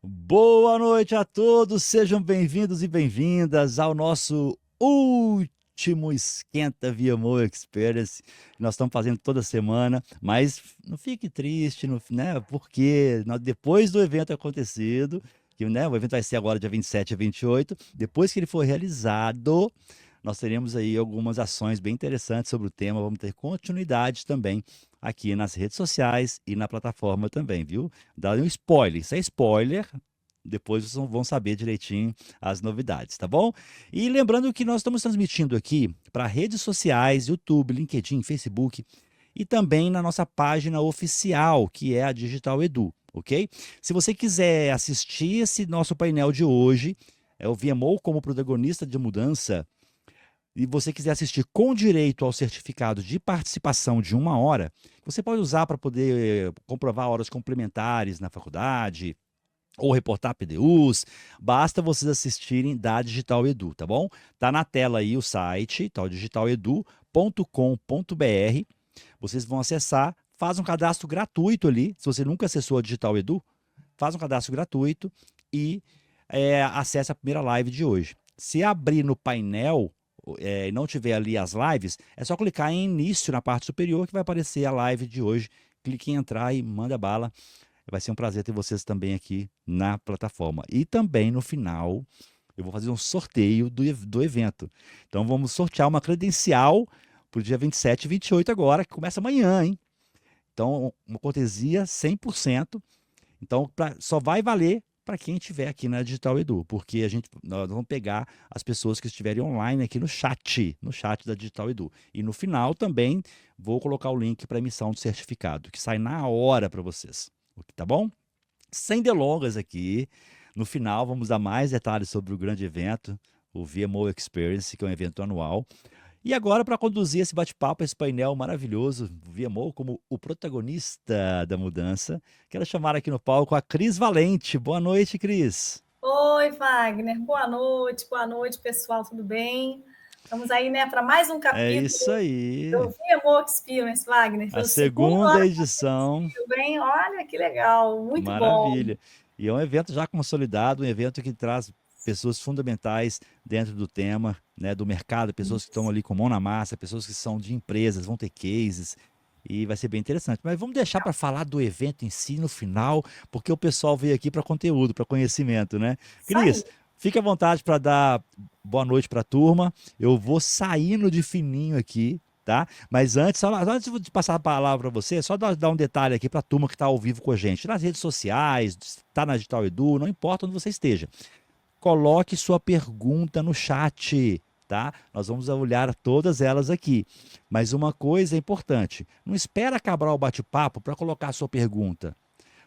Boa noite a todos, sejam bem-vindos e bem-vindas ao nosso último Esquenta VMO Experience, que nós estamos fazendo toda semana, mas não fique triste, né, porque depois do evento acontecido, que, né, o evento vai ser agora dia 27 e 28, depois que ele for realizado, nós teremos aí algumas ações bem interessantes sobre o tema, vamos ter continuidade também aqui nas redes sociais e na plataforma também, viu? Dá um spoiler, isso é spoiler, depois vocês vão saber direitinho as novidades, tá bom? E lembrando que nós estamos transmitindo aqui para redes sociais, YouTube, LinkedIn, Facebook e também na nossa página oficial, que é a Digital Edu, ok? Se você quiser assistir esse nosso painel de hoje, é o VMO como protagonista de mudança, e você quiser assistir com direito ao certificado de participação de 1 hora, você pode usar para poder comprovar horas complementares na faculdade, ou reportar PDUs, basta vocês assistirem da Digital Edu, tá bom? Tá na tela aí o site, tá, digitaledu.com.br. Vocês vão acessar, faz um cadastro gratuito ali, se você nunca acessou a Digital Edu, faz um cadastro gratuito e acessa a primeira live de hoje. Se abrir no painel e não tiver ali as lives, é só clicar em início na parte superior que vai aparecer a live de hoje. Clique em entrar e manda bala. Vai ser um prazer ter vocês também aqui na plataforma. E também no final, eu vou fazer um sorteio do evento. Então vamos sortear uma credencial para o dia 27 e 28 agora, que começa amanhã, hein? Então, uma cortesia 100%. Então, só vai valer para quem estiver aqui na Digital Edu, porque nós vamos pegar as pessoas que estiverem online aqui no chat da Digital Edu. E no final também vou colocar o link para emissão do certificado, que sai na hora para vocês. Tá bom? Sem delongas aqui, no final vamos dar mais detalhes sobre o grande evento, o VMO Experience, que é um evento anual. E agora, para conduzir esse bate-papo, esse painel maravilhoso, VMO como o protagonista da mudança, quero chamar aqui no palco a Cris Valente. Boa noite, Cris. Oi, Wagner. Boa noite, pessoal, tudo bem? Estamos aí, né, para mais um É capítulo isso aí. do VMO Experience, Wagner. A Foi o segundo segunda ano edição. consecutivo, hein? Olha que legal, muito bom. Maravilha. E é um evento já consolidado, um evento que traz pessoas fundamentais dentro do tema, né, do mercado, pessoas que estão ali com mão na massa, pessoas que são de empresas, vão ter cases, e vai ser bem interessante. Mas vamos deixar para falar do evento em si no final, porque o pessoal veio aqui para conteúdo, para conhecimento, né? Isso aí. Cris, fique à vontade para dar boa noite para a turma. Eu vou saindo de fininho aqui, tá? Mas antes de passar a palavra para você, só dar um detalhe aqui para a turma que está ao vivo com a gente. Nas redes sociais, está na Digital Edu, não importa onde você esteja. Coloque sua pergunta no chat, tá? Nós vamos olhar todas elas aqui. Mas uma coisa é importante: não espera acabar o bate-papo para colocar a sua pergunta,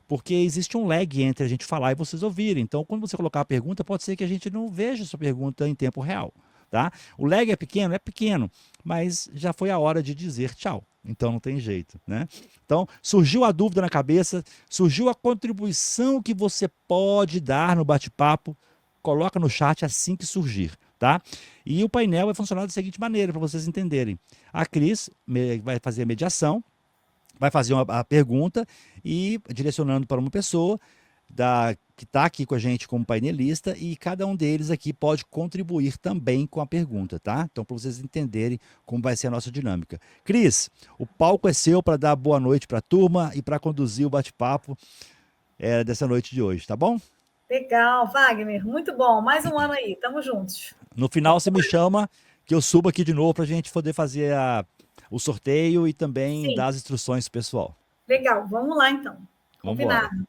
porque existe um lag entre a gente falar e vocês ouvirem. Então, quando você colocar a pergunta, pode ser que a gente não veja a sua pergunta em tempo real, tá? O lag é pequeno, mas já foi a hora de dizer tchau. Então não tem jeito, né? Então, surgiu a dúvida na cabeça, surgiu a contribuição que você pode dar no bate-papo, coloca no chat assim que surgir, tá? E o painel vai funcionar da seguinte maneira, para vocês entenderem. A Cris vai fazer a mediação, vai fazer a pergunta e direcionando para uma pessoa que está aqui com a gente como painelista, e cada um deles aqui pode contribuir também com a pergunta, tá? Então, para vocês entenderem como vai ser a nossa dinâmica. Cris, o palco é seu para dar boa noite para a turma e para conduzir o bate-papo dessa noite de hoje, tá bom? Legal, Wagner, muito bom. Mais um ano aí, estamos juntos. No final, você me chama que eu subo aqui de novo para a gente poder fazer o sorteio e também Sim, dar as instruções pro pessoal. legal. Vamos lá, então. Vamos embora. Combinado.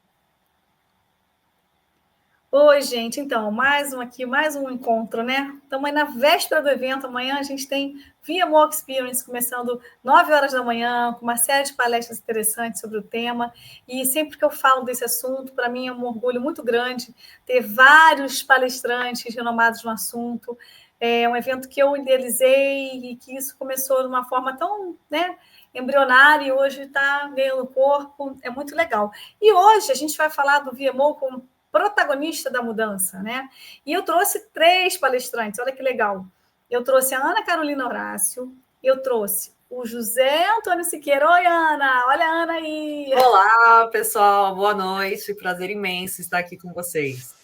Oi, gente. Então, mais um encontro, né? Estamos aí na véspera do evento. Amanhã a gente tem VMO Experience começando 9 horas da manhã, com uma série de palestras interessantes sobre o tema. E sempre que eu falo desse assunto, para mim é um orgulho muito grande ter vários palestrantes renomados no assunto. É um evento que eu idealizei e que isso começou de uma forma tão, né, embrionária e hoje está ganhando corpo. É muito legal. E hoje a gente vai falar do VMO com protagonista da mudança, né? E eu trouxe 3 palestrantes, olha que legal. Eu trouxe a Ana Carolina Horácio, eu trouxe o José Antônio Siqueira. Oi, Ana! Olha a Ana aí! Olá, pessoal! Boa noite. Prazer imenso estar aqui com vocês.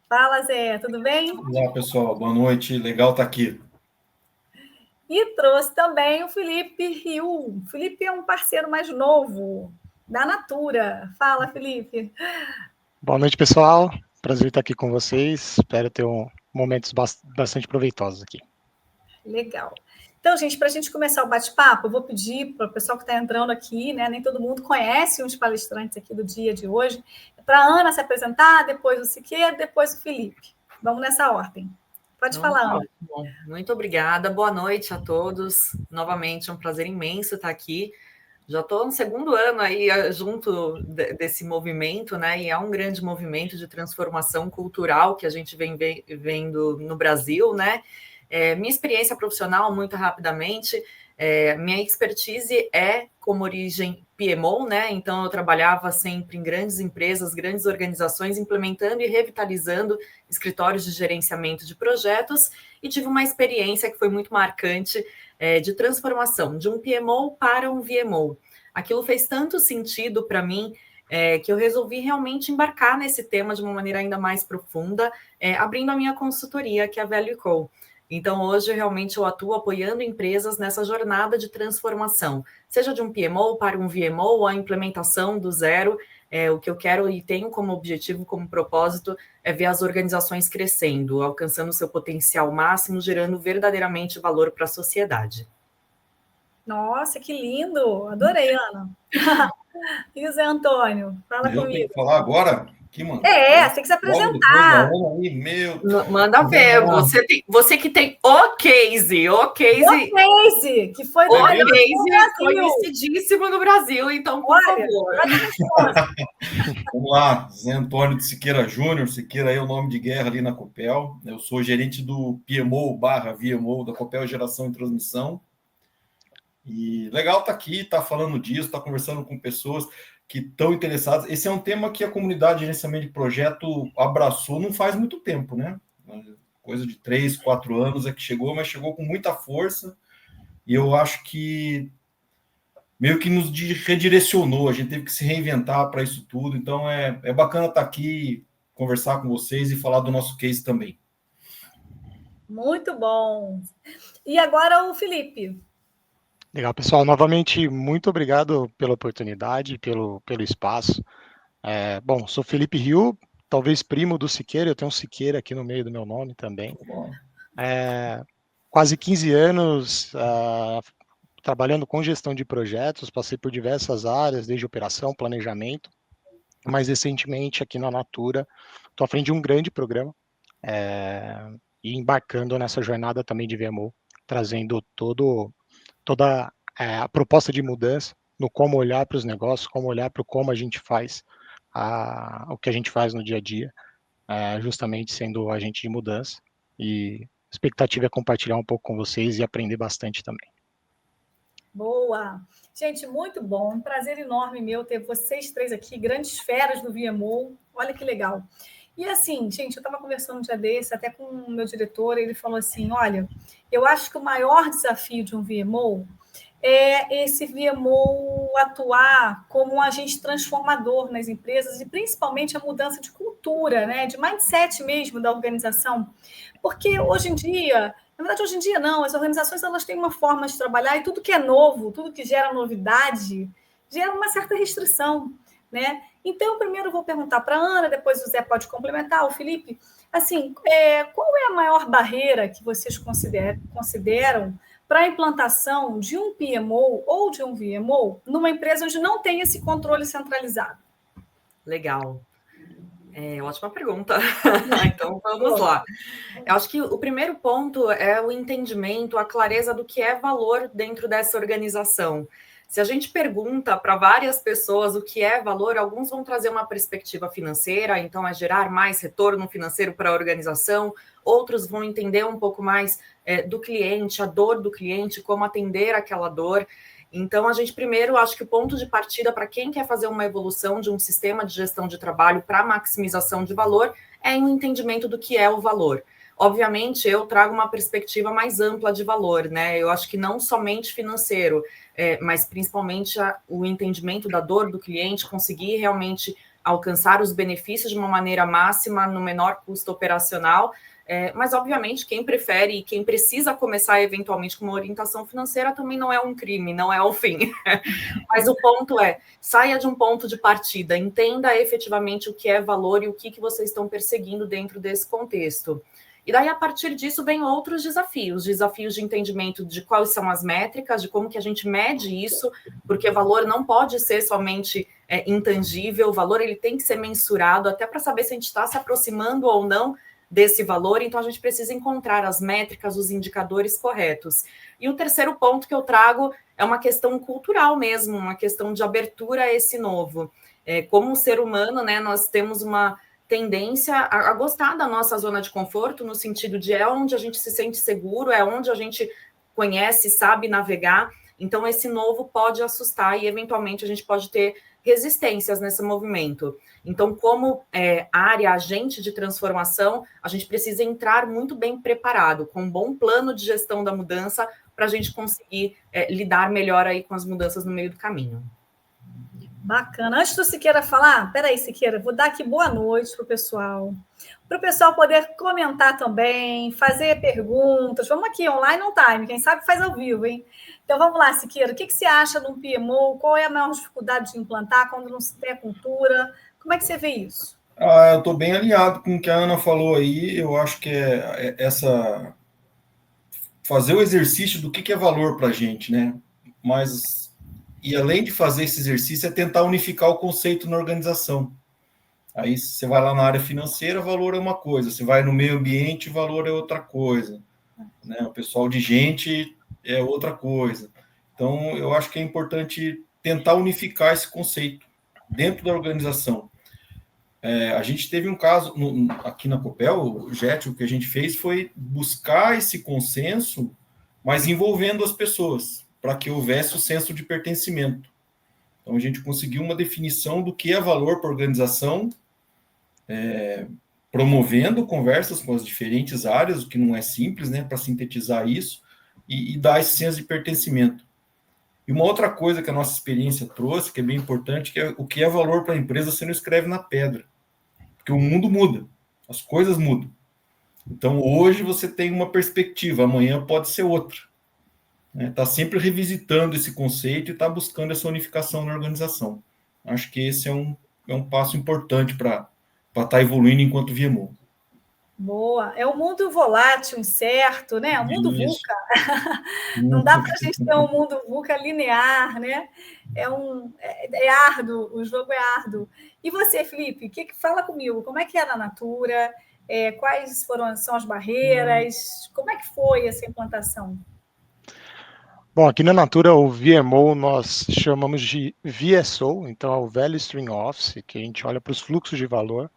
Fala, Zé, tudo bem? Olá, pessoal. Boa noite. Legal estar aqui. E trouxe também o Felipe Rio. O Felipe é um parceiro mais novo da Natura. Fala, Felipe. Boa noite, pessoal. Prazer estar aqui com vocês. Espero ter momentos bastante proveitosos aqui. Legal. Então, gente, para a gente começar o bate-papo, eu vou pedir para o pessoal que está entrando aqui, né? Nem todo mundo conhece uns palestrantes aqui do dia de hoje, para a Ana se apresentar, depois o Siqueira, depois o Felipe. Vamos nessa ordem. Pode falar, Ana. Bom, muito obrigada. Boa noite a todos. Novamente, é um prazer imenso estar aqui. Já estou no segundo ano aí junto desse movimento, né? E é um grande movimento de transformação cultural que a gente vem vendo no Brasil, né? Minha experiência profissional, muito rapidamente, minha expertise é como origem PMO, né? Então, eu trabalhava sempre em grandes empresas, grandes organizações, implementando e revitalizando escritórios de gerenciamento de projetos, e tive uma experiência que foi muito marcante de transformação de um PMO para um VMO. Aquilo fez tanto sentido para mim que eu resolvi realmente embarcar nesse tema de uma maneira ainda mais profunda, abrindo a minha consultoria, que é a Value Co. Então, hoje, realmente, eu atuo apoiando empresas nessa jornada de transformação, seja de um PMO para um VMO, a implementação do zero. O que eu quero e tenho como objetivo, como propósito, é ver as organizações crescendo, alcançando seu potencial máximo, gerando verdadeiramente valor para a sociedade. Nossa, que lindo! Adorei, Ana. E o Zé Antônio? Fala comigo. Tenho que falar agora? Que mano? Você tem que se apresentar. Manda ver. Você que tem o case. O case, que foi o case conhecidíssimo no Brasil. Então, por favor. Vamos lá. Zé Antônio de Siqueira Júnior. Siqueira é o nome de guerra ali na Copel. Eu sou gerente do PMO/VMO da Copel Geração e Transmissão. E legal estar aqui, estar falando disso, estar conversando com pessoas que estão interessadas. Esse é um tema que a comunidade de gerenciamento de projeto abraçou não faz muito tempo, né? Coisa de 3, 4 anos é que chegou, mas chegou com muita força. E eu acho que meio que nos redirecionou, a gente teve que se reinventar para isso tudo. Então é bacana estar aqui, conversar com vocês e falar do nosso case também. Muito bom. E agora o Felipe. Legal, pessoal. Novamente, muito obrigado pela oportunidade, pelo espaço. Bom, sou Felipe Rio, talvez primo do Siqueira, eu tenho um Siqueira aqui no meio do meu nome também. Quase 15 anos trabalhando com gestão de projetos, passei por diversas áreas, desde operação, planejamento, mais recentemente aqui na Natura, estou à frente de um grande programa e embarcando nessa jornada também de VMO, trazendo toda a proposta de mudança no como olhar para os negócios, como olhar para como a gente faz o que a gente faz no dia a dia, justamente sendo agente de mudança. E a expectativa é compartilhar um pouco com vocês e aprender bastante também. Boa! Gente, muito bom. Um prazer enorme meu ter vocês três aqui, grandes feras do VMO. Olha que legal. E assim, gente, eu estava conversando um dia desse, até com o meu diretor, ele falou assim, olha, eu acho que o maior desafio de um VMO é esse VMO atuar como um agente transformador nas empresas e principalmente a mudança de cultura, né, de mindset mesmo da organização. Porque hoje em dia, na verdade hoje em dia não, as organizações elas têm uma forma de trabalhar e tudo que é novo, tudo que gera novidade, gera uma certa restrição, né? Então, primeiro eu vou perguntar para a Ana, depois o Zé pode complementar, o Felipe. Assim, qual é a maior barreira que vocês consideram para a implantação de um PMO ou de um VMO numa empresa onde não tem esse controle centralizado? Legal. Ótima pergunta. Então, vamos lá. Eu acho que o primeiro ponto é o entendimento, a clareza do que é valor dentro dessa organização. Se a gente pergunta para várias pessoas o que é valor, alguns vão trazer uma perspectiva financeira, então é gerar mais retorno financeiro para a organização, outros vão entender um pouco mais do cliente, a dor do cliente, como atender aquela dor. Então, a gente primeiro, acho que o ponto de partida para quem quer fazer uma evolução de um sistema de gestão de trabalho para maximização de valor é o entendimento do que é o valor. Obviamente, eu trago uma perspectiva mais ampla de valor, né? Eu acho que não somente financeiro, mas principalmente o entendimento da dor do cliente, conseguir realmente alcançar os benefícios de uma maneira máxima, no menor custo operacional. Mas, obviamente, quem prefere e quem precisa começar eventualmente com uma orientação financeira também não é um crime, não é o fim. Mas o ponto é, saia de um ponto de partida, entenda efetivamente o que é valor e o que vocês estão perseguindo dentro desse contexto. E daí, a partir disso, vem outros desafios de entendimento de quais são as métricas, de como que a gente mede isso, porque valor não pode ser somente intangível, o valor ele tem que ser mensurado, até para saber se a gente está se aproximando ou não desse valor, então a gente precisa encontrar as métricas, os indicadores corretos. E o terceiro ponto que eu trago é uma questão cultural mesmo, uma questão de abertura a esse novo. Como ser humano, né, nós temos uma tendência a gostar da nossa zona de conforto, no sentido de onde a gente se sente seguro, é onde a gente conhece, sabe navegar, então esse novo pode assustar e eventualmente a gente pode ter resistências nesse movimento. Então, como área, agente de transformação, a gente precisa entrar muito bem preparado, com um bom plano de gestão da mudança, para a gente conseguir lidar melhor aí com as mudanças no meio do caminho. Bacana. Antes do Siqueira falar, peraí, Siqueira, vou dar aqui boa noite para o pessoal poder comentar também, fazer perguntas. Vamos aqui, online on time, quem sabe faz ao vivo, hein? Então, vamos lá, Siqueira, o que você acha de um PMO? Qual é a maior dificuldade de implantar quando não se tem a cultura? Como é que você vê isso? Eu estou bem alinhado com o que a Ana falou aí. Eu acho que fazer o exercício do que é valor para a gente, né? E além de fazer esse exercício, é tentar unificar o conceito na organização. Aí você vai lá na área financeira, valor é uma coisa. Você vai no meio ambiente, valor é outra coisa. Né? O pessoal de gente é outra coisa. Então, eu acho que é importante tentar unificar esse conceito dentro da organização. A gente teve um caso aqui na Copel, o JET, o que a gente fez foi buscar esse consenso, mas envolvendo as pessoas, para que houvesse o senso de pertencimento. Então, a gente conseguiu uma definição do que é valor para a organização, promovendo conversas com as diferentes áreas, o que não é simples, né, para sintetizar isso, e dar esse senso de pertencimento. E uma outra coisa que a nossa experiência trouxe, que é bem importante, que é o que é valor para a empresa, você não escreve na pedra. Porque o mundo muda, as coisas mudam. Então, hoje você tem uma perspectiva, amanhã pode ser outra. Está sempre revisitando esse conceito e está buscando essa unificação na organização. Acho que esse é um passo importante para estar evoluindo enquanto VMO. Boa. É um mundo volátil, incerto, né? É um mundo VUCA. Não dá para a gente ter um mundo VUCA linear, né? É árduo, o jogo é árduo. E você, Felipe, fala comigo, como é que é na Natura? Quais são as barreiras? Como é que foi essa implantação? Bom, aqui na Natura, o VMO nós chamamos de VSO, então é o Value Stream Office, que a gente olha para os fluxos de valor.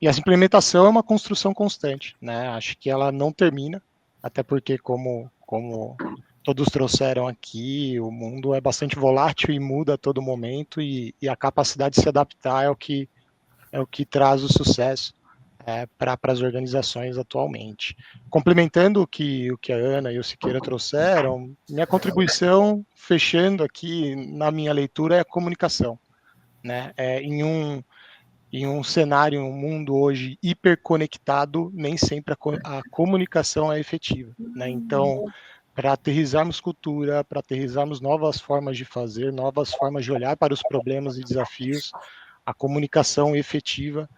E essa implementação é uma construção constante, né? Acho que ela não termina, até porque, como todos trouxeram aqui, o mundo é bastante volátil e muda a todo momento, e a capacidade de se adaptar é o que traz o sucesso para as organizações atualmente. Complementando o que a Ana e o Siqueira trouxeram, minha contribuição, fechando aqui na minha leitura, é a comunicação, né? Em um cenário, um mundo hoje hiperconectado, nem sempre a comunicação é efetiva, né? Então, para aterrissarmos cultura, para aterrissarmos novas formas de fazer, novas formas de olhar para os problemas e desafios, a comunicação efetiva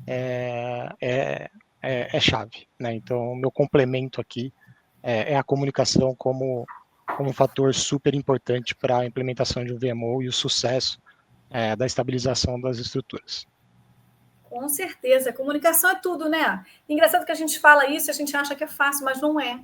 é chave, né? Então, o meu complemento aqui é a comunicação como um fator super importante para a implementação de um VMO e o sucesso da estabilização das estruturas. Com certeza, comunicação é tudo, né? Engraçado que a gente fala isso, a gente acha que é fácil, mas não é.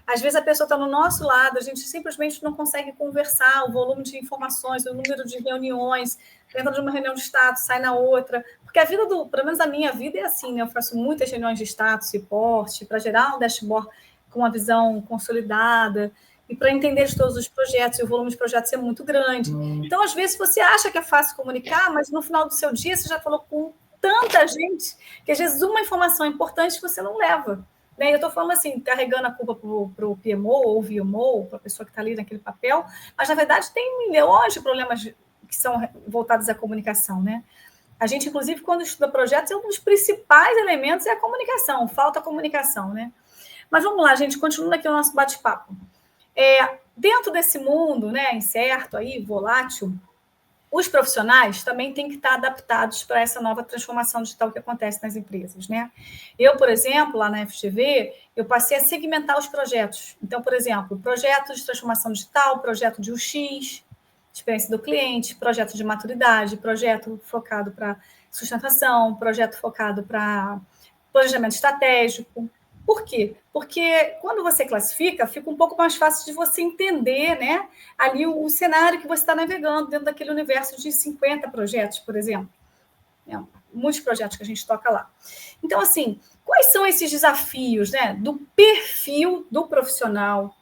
Às vezes a pessoa está no nosso lado, a gente simplesmente não consegue conversar, o volume de informações, o número de reuniões, entra de uma reunião de status, sai na outra, porque a vida pelo menos a minha vida é assim, né? Eu faço muitas reuniões de status, reporte, para gerar um dashboard com uma visão consolidada, e para entender de todos os projetos, e o volume de projetos é muito grande. Então, às vezes, você acha que é fácil comunicar, mas no final do seu dia, você já falou com tanta gente que às vezes uma informação importante você não leva. Né? Eu estou falando assim, carregando a culpa para o PMO ou VMO, para a pessoa que está ali naquele papel, mas na verdade tem milhões de problemas que são voltados à comunicação, né? A gente, inclusive, quando estuda projetos, um dos principais elementos é a comunicação, falta comunicação, né? Mas vamos lá, gente, continuando aqui o nosso bate-papo. Dentro desse mundo, né, incerto, aí, volátil, os profissionais também têm que estar adaptados para essa nova transformação digital que acontece nas empresas, né? Eu, por exemplo, lá na FGV, eu passei a segmentar os projetos. Então, por exemplo, projeto de transformação digital, projeto de UX, experiência do cliente, projeto de maturidade, projeto focado para sustentação, projeto focado para planejamento estratégico. Por quê? Porque quando você classifica, fica um pouco mais fácil de você entender, né, ali o cenário que você está navegando dentro daquele universo de 50 projetos, por exemplo. Muitos projetos que a gente toca lá. Então, assim, quais são esses desafios, né, do perfil do profissional,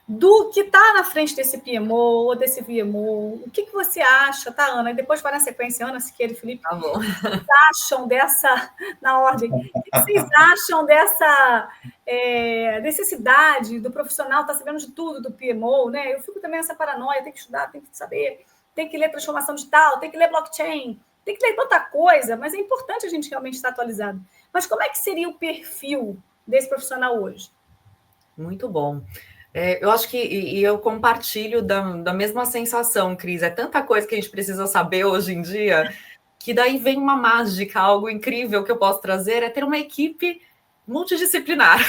do que está na frente desse PMO ou desse VMO? O que você acha, tá, Ana? E depois vai na sequência, Ana, Siqueira e Felipe. Tá bom. O que vocês acham dessa, na ordem, o que vocês acham dessa necessidade do profissional estar sabendo de tudo do PMO, né? Eu fico também nessa paranoia, tem que estudar, tem que saber, tem que ler transformação digital, tem que ler blockchain, tem que ler tanta coisa, mas é importante a gente realmente estar atualizado. Mas como é que seria o perfil desse profissional hoje? Muito bom. Eu acho que eu compartilho da mesma sensação, Cris. É tanta coisa que a gente precisa saber hoje em dia, que daí vem uma mágica, algo incrível que eu posso trazer, é ter uma equipe multidisciplinar,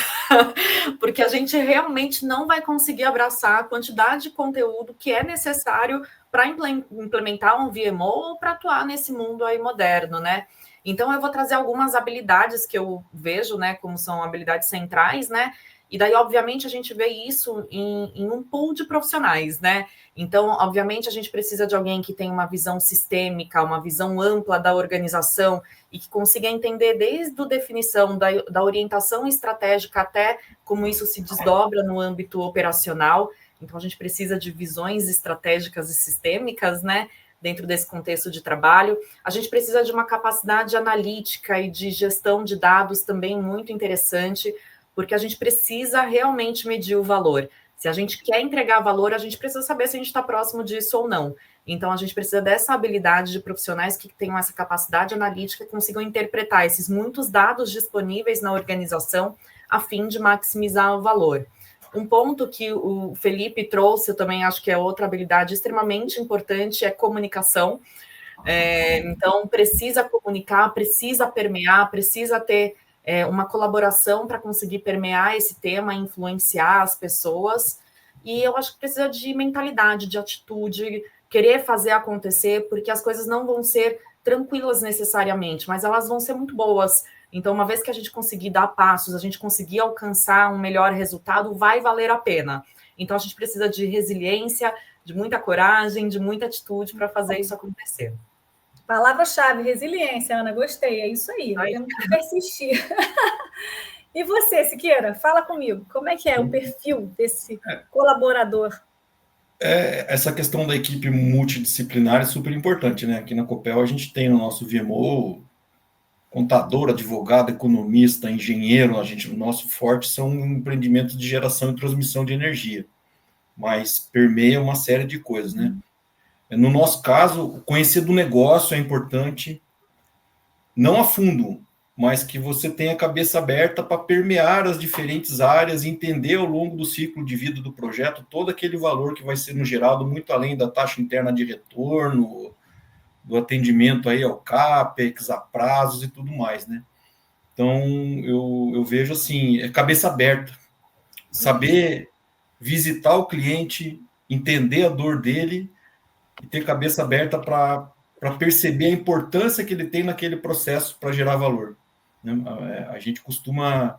porque a gente realmente não vai conseguir abraçar a quantidade de conteúdo que é necessário para implementar um VMO ou para atuar nesse mundo aí moderno, né? Então, eu vou trazer algumas habilidades que eu vejo, né, como são habilidades centrais, né? E daí, obviamente, a gente vê isso em um pool de profissionais, né? Então, obviamente, a gente precisa de alguém que tenha uma visão sistêmica, uma visão ampla da organização e que consiga entender desde a definição da orientação estratégica até como isso se desdobra no âmbito operacional. Então, a gente precisa de visões estratégicas e sistêmicas, né? Dentro desse contexto de trabalho. A gente precisa de uma capacidade analítica e de gestão de dados também muito interessante, porque a gente precisa realmente medir o valor. Se a gente quer entregar valor, a gente precisa saber se a gente está próximo disso ou não. Então, a gente precisa dessa habilidade de profissionais que tenham essa capacidade analítica e consigam interpretar esses muitos dados disponíveis na organização a fim de maximizar o valor. Um ponto que o Felipe trouxe, eu também acho que é outra habilidade extremamente importante, é comunicação. Então, precisa comunicar, precisa permear, precisa ter uma colaboração para conseguir permear esse tema, influenciar as pessoas. E eu acho que precisa de mentalidade, de atitude, querer fazer acontecer, porque as coisas não vão ser tranquilas necessariamente, mas elas vão ser muito boas. Então, uma vez que a gente conseguir dar passos, a gente conseguir alcançar um melhor resultado, vai valer a pena. Então, a gente precisa de resiliência, de muita coragem, de muita atitude para fazer isso acontecer. Palavra-chave, resiliência, Ana, gostei, é isso aí, temos que persistir. E você, Siqueira, fala comigo, como é que é o perfil desse colaborador? Essa questão da equipe multidisciplinar é super importante, né? Aqui na Copel a gente tem no nosso VMO contador, advogado, economista, engenheiro. O nosso forte são empreendimentos de geração e transmissão de energia, mas permeia uma série de coisas, né? No nosso caso, conhecer do negócio é importante, não a fundo, mas que você tenha a cabeça aberta para permear as diferentes áreas e entender ao longo do ciclo de vida do projeto todo aquele valor que vai sendo gerado, muito além da taxa interna de retorno, do atendimento aí ao CAPEX, a prazos e tudo mais, né? Então, eu vejo assim, cabeça aberta, saber visitar o cliente, entender a dor dele e ter cabeça aberta para perceber a importância que ele tem naquele processo para gerar valor. Né? A gente costuma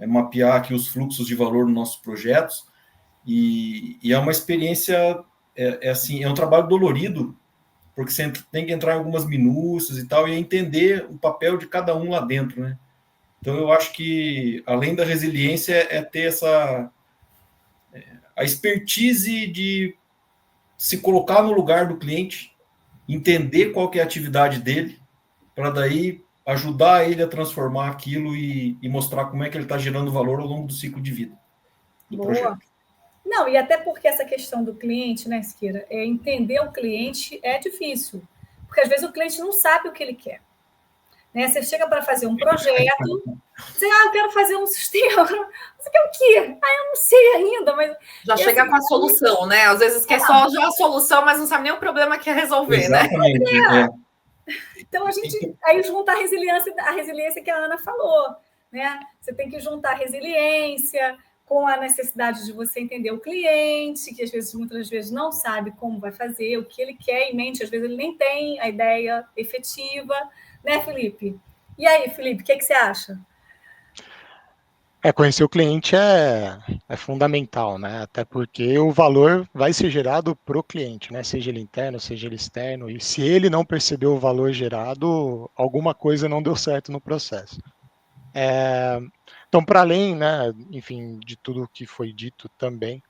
mapear aqui os fluxos de valor nos nossos projetos e é uma experiência, assim, é um trabalho dolorido, porque você tem que entrar em algumas minúcias e tal, e entender o papel de cada um lá dentro, né? Então, eu acho que, além da resiliência, é ter a expertise de se colocar no lugar do cliente, entender qual que é a atividade dele, para daí ajudar ele a transformar aquilo e mostrar como é que ele está gerando valor ao longo do ciclo de vida do projeto. Não, e até porque essa questão do cliente, né, Siqueira, entender o cliente é difícil, porque às vezes o cliente não sabe o que ele quer. Né? Você chega para fazer um projeto, você, eu quero fazer um sistema. Você quer o quê? Eu não sei ainda, mas... Já chega com a solução, né? Às vezes quer só já a solução, mas não sabe nem o problema que é resolver, Exatamente, né? Então, a gente aí junta a resiliência que a Ana falou, né? Você tem que juntar a resiliência com a necessidade de você entender o cliente, que às vezes, muitas vezes, não sabe como vai fazer, o que ele quer em mente, às vezes ele nem tem a ideia efetiva, né, Felipe? E aí, Felipe, o que você acha? Conhecer o cliente é fundamental, né? Até porque o valor vai ser gerado para o cliente, né? Seja ele interno, seja ele externo. E se ele não percebeu o valor gerado, alguma coisa não deu certo no processo. Então, para além, né, enfim, de tudo que foi dito também,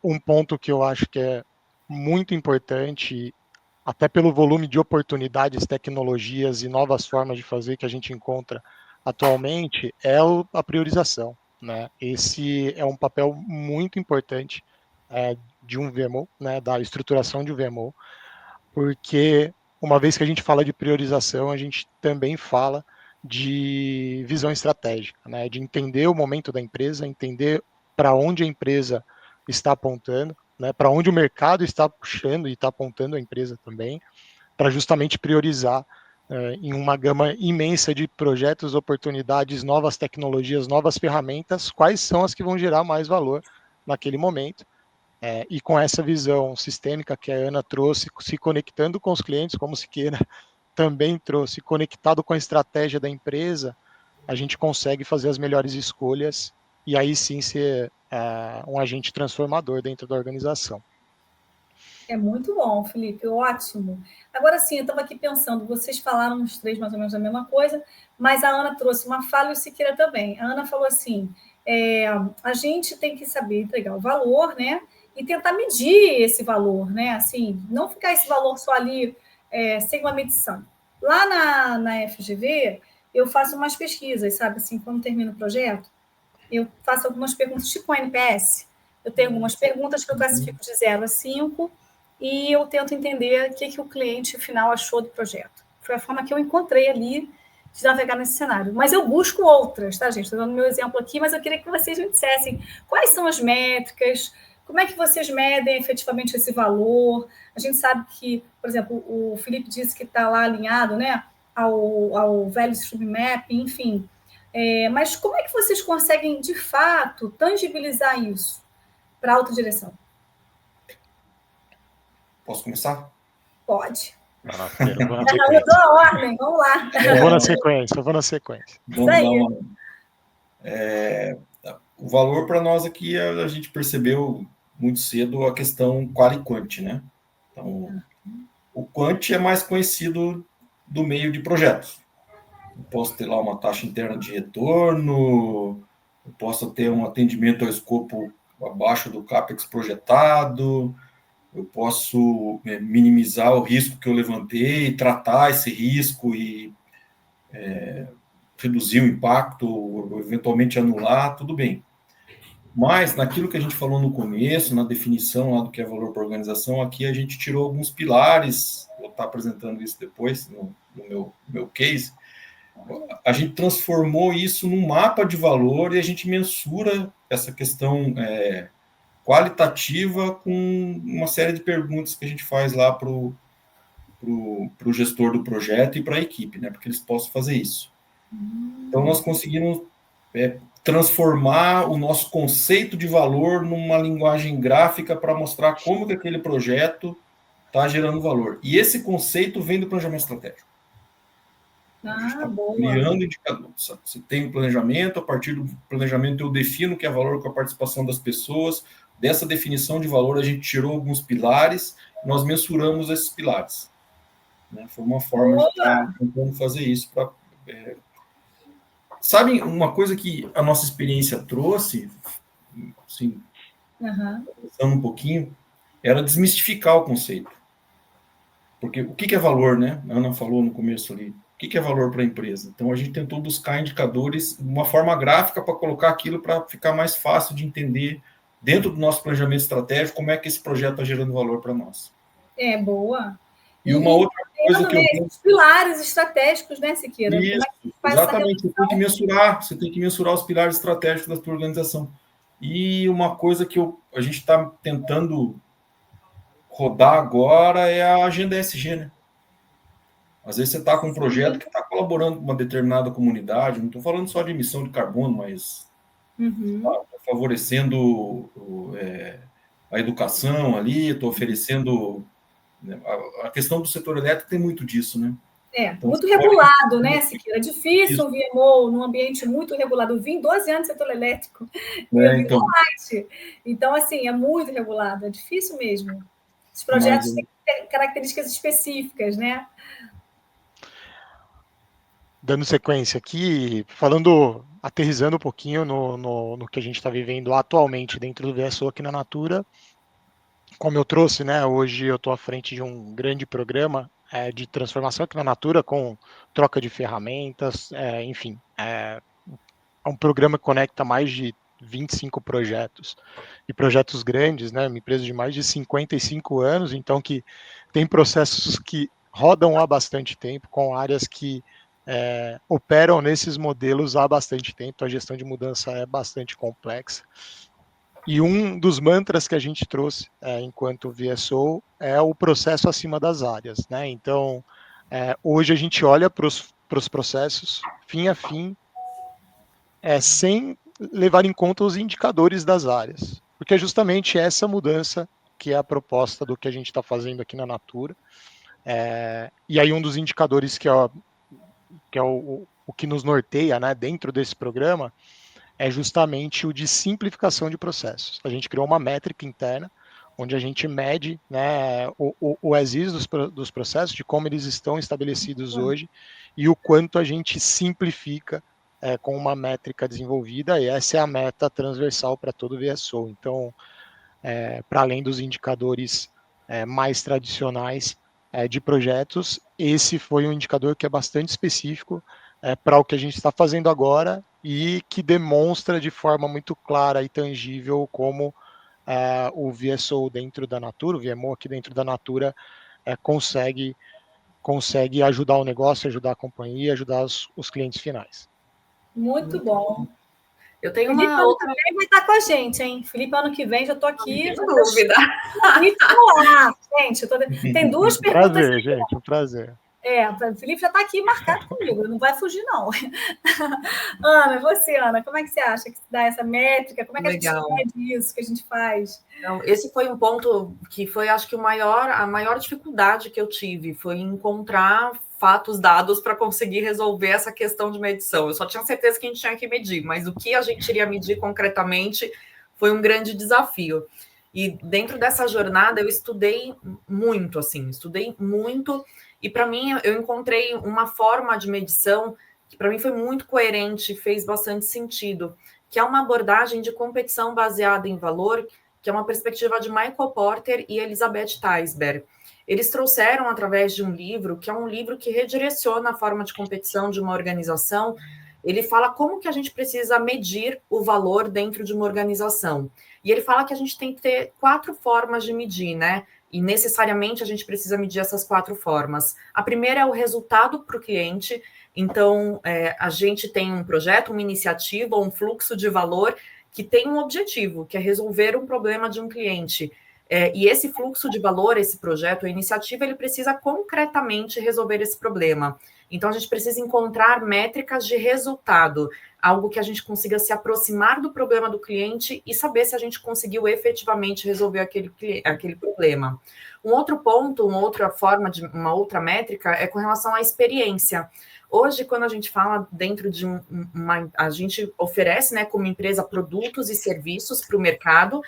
um ponto que eu acho que é muito importante, até pelo volume de oportunidades, tecnologias e novas formas de fazer que a gente encontra atualmente, é a priorização, né? Esse é um papel muito importante de um VMO, né, da estruturação de um VMO, porque uma vez que a gente fala de priorização, a gente também fala de visão estratégica, né, de entender o momento da empresa, entender para onde a empresa está apontando, né, para onde o mercado está puxando e está apontando a empresa também, para justamente priorizar em uma gama imensa de projetos, oportunidades, novas tecnologias, novas ferramentas, quais são as que vão gerar mais valor naquele momento. E com essa visão sistêmica que a Ana trouxe, se conectando com os clientes, como Siqueira também trouxe, conectado com a estratégia da empresa, a gente consegue fazer as melhores escolhas e aí sim ser um agente transformador dentro da organização. É muito bom, Felipe, ótimo. Agora sim, eu estava aqui pensando, vocês falaram os três mais ou menos a mesma coisa, mas a Ana trouxe uma fala e o Siqueira também. A Ana falou assim, a gente tem que saber entregar o valor, né? E tentar medir esse valor, né? Assim, não ficar esse valor só ali sem uma medição. Lá na FGV, eu faço umas pesquisas, sabe? Assim, quando termino o projeto, eu faço algumas perguntas, tipo um NPS. Eu tenho algumas perguntas que eu classifico de 0 a 5 e eu tento entender o que o cliente final achou do projeto. Foi a forma que eu encontrei ali de navegar nesse cenário. Mas eu busco outras, tá, gente? Estou dando meu exemplo aqui, mas eu queria que vocês me dissessem quais são as métricas, como é que vocês medem efetivamente esse valor. A gente sabe que, por exemplo, o Felipe disse que está lá alinhado, né, ao Value Stream Map, enfim. Mas como é que vocês conseguem, de fato, tangibilizar isso para a autodireção? Posso começar? Pode. Eu vou na sequência. Eu dou a ordem, vamos lá. Eu vou na sequência. Isso aí. O valor para nós aqui, a gente percebeu muito cedo a questão qual e quant, né? Então, o quant é mais conhecido do meio de projetos. Eu posso ter lá uma taxa interna de retorno, eu posso ter um atendimento ao escopo abaixo do CAPEX projetado, eu posso minimizar o risco que eu levantei, tratar esse risco e reduzir o impacto, ou eventualmente anular, tudo bem. Mas, naquilo que a gente falou no começo, na definição lá do que é valor para a organização, aqui a gente tirou alguns pilares, vou estar apresentando isso depois no meu case. A gente transformou isso num mapa de valor e a gente mensura essa questão qualitativa com uma série de perguntas que a gente faz lá para o gestor do projeto e para a equipe, né, para que eles possam fazer isso. Então, nós conseguimos transformar o nosso conceito de valor numa linguagem gráfica para mostrar como que aquele projeto está gerando valor. E esse conceito vem do planejamento estratégico. Boa. Criando indicadores. Você tem um planejamento, a partir do planejamento eu defino o que é valor com a participação das pessoas. Dessa definição de valor, a gente tirou alguns pilares, nós mensuramos esses pilares. Né? Foi uma forma de estar tentando fazer isso. Sabe uma coisa que a nossa experiência trouxe, assim, pensando um pouquinho, era desmistificar o conceito. Porque o que é valor, né? A Ana falou no começo ali. O que é valor para a empresa? Então, a gente tentou buscar indicadores, uma forma gráfica para colocar aquilo para ficar mais fácil de entender, dentro do nosso planejamento estratégico, como é que esse projeto está gerando valor para nós. Boa. E uma outra coisa que eu tenho... Os pilares estratégicos, né, Siqueira? Isso, exatamente. Você tem que mensurar os pilares estratégicos da tua organização. E uma coisa que a gente está tentando rodar agora é a agenda ESG, né? Às vezes você está com um projeto que está colaborando com uma determinada comunidade, não estou falando só de emissão de carbono, mas tá favorecendo a educação ali, estou oferecendo... Né? A questão do setor elétrico tem muito disso, né? Então, muito regulado, né, Siqueira? É difícil um VMO num ambiente muito regulado. Eu vim 12 anos no setor elétrico. Então, assim, é muito regulado, é difícil mesmo. Os projetos têm que ter características específicas, né? Dando sequência aqui, aterrissando um pouquinho no que a gente está vivendo atualmente dentro do VSO aqui na Natura. Como eu trouxe, né, hoje eu estou à frente de um grande programa de transformação aqui na Natura, com troca de ferramentas, enfim, é um programa que conecta mais de 25 projetos, e projetos grandes, né, uma empresa de mais de 55 anos, então que tem processos que rodam há bastante tempo, com áreas que operam nesses modelos há bastante tempo, a gestão de mudança é bastante complexa. E um dos mantras que a gente trouxe enquanto VSO é o processo acima das áreas, né? Então, hoje a gente olha para os processos fim a fim, sem levar em conta os indicadores das áreas, porque é justamente essa mudança que é a proposta do que a gente está fazendo aqui na Natura. E aí um dos indicadores que é o que nos norteia, né, dentro desse programa, é justamente o de simplificação de processos. A gente criou uma métrica interna, onde a gente mede, né, o as-is dos processos, de como eles estão estabelecidos hoje, e o quanto a gente simplifica com uma métrica desenvolvida, e essa é a meta transversal para todo o VSO. Então, para além dos indicadores mais tradicionais de projetos, esse foi um indicador que é bastante específico para o que a gente está fazendo agora, e que demonstra de forma muito clara e tangível como o VSO dentro da Natura, o VMO aqui dentro da Natura, consegue ajudar o negócio, ajudar a companhia, ajudar os clientes finais. Muito bom. Eu tenho Felipe, uma outra... ano que vem vai estar com a gente, hein? Felipe, ano que vem já estou aqui. Sem dúvida. Gente, tem duas perguntas. Prazer, gente, um prazer. O Felipe já está aqui marcado comigo, não vai fugir, não. Ana, você, Ana, como é que você acha que se dá essa métrica? Como é que a gente mede isso que a gente faz? Então, esse foi um ponto que foi, acho que, a maior dificuldade que eu tive, foi encontrar fatos, dados para conseguir resolver essa questão de medição. Eu só tinha certeza que a gente tinha que medir, mas o que a gente iria medir concretamente foi um grande desafio. E dentro dessa jornada eu estudei muito, e para mim eu encontrei uma forma de medição que para mim foi muito coerente, fez bastante sentido, que é uma abordagem de competição baseada em valor, que é uma perspectiva de Michael Porter e Elizabeth Teisberg. Eles trouxeram através de um livro, que é um livro que redireciona a forma de competição de uma organização. Ele fala como que a gente precisa medir o valor dentro de uma organização. E ele fala que a gente tem que ter 4 formas de medir, né? E necessariamente a gente precisa medir essas 4 formas. A primeira é o resultado para o cliente. Então, a gente tem um projeto, uma iniciativa, um fluxo de valor que tem um objetivo, que é resolver um problema de um cliente. E esse fluxo de valor, esse projeto, a iniciativa, ele precisa concretamente resolver esse problema. Então, a gente precisa encontrar métricas de resultado, algo que a gente consiga se aproximar do problema do cliente e saber se a gente conseguiu efetivamente resolver aquele problema. Um outro ponto, uma outra métrica é com relação à experiência. Hoje, quando a gente fala dentro de a gente oferece, né, como empresa, produtos e serviços para o mercado,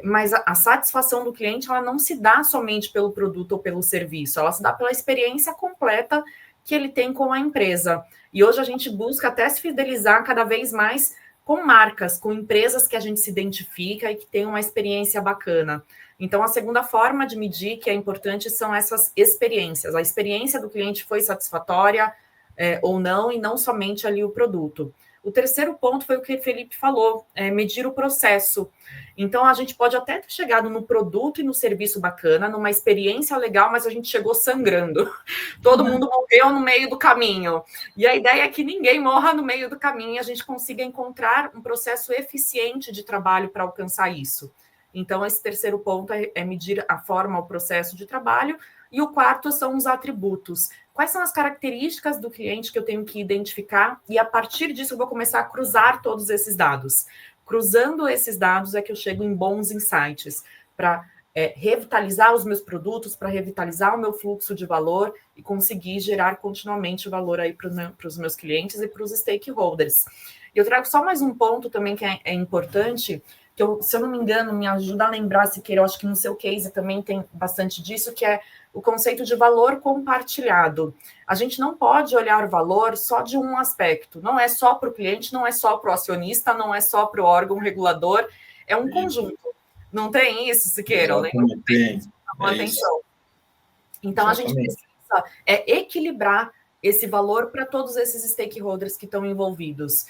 mas a satisfação do cliente, ela não se dá somente pelo produto ou pelo serviço, ela se dá pela experiência completa que ele tem com a empresa. E hoje a gente busca até se fidelizar cada vez mais com marcas, com empresas que a gente se identifica e que tem uma experiência bacana. Então, a segunda forma de medir que é importante são essas experiências. A experiência do cliente foi satisfatória ou não, e não somente ali o produto. O terceiro ponto foi o que o Felipe falou, medir o processo. Então, a gente pode até ter chegado no produto e no serviço bacana, numa experiência legal, mas a gente chegou sangrando. Todo mundo morreu no meio do caminho. E a ideia é que ninguém morra no meio do caminho e a gente consiga encontrar um processo eficiente de trabalho para alcançar isso. Então, esse terceiro ponto é medir a forma, o processo de trabalho. E o quarto são os atributos. Quais são as características do cliente que eu tenho que identificar? E a partir disso eu vou começar a cruzar todos esses dados. Cruzando esses dados é que eu chego em bons insights para revitalizar os meus produtos, para revitalizar o meu fluxo de valor e conseguir gerar continuamente valor aí para os meus clientes e para os stakeholders. E eu trago só mais um ponto também que é importante, que se eu não me engano, me ajuda a lembrar, Siqueira, eu acho que no seu case também tem bastante disso, que é o conceito de valor compartilhado. A gente não pode olhar o valor só de um aspecto, não é só para o cliente, não é só para o acionista, não é só para o órgão regulador, é um conjunto. Não tem isso, Siqueira? Tem. Atenção. Então, a gente precisa equilibrar esse valor para todos esses stakeholders que estão envolvidos.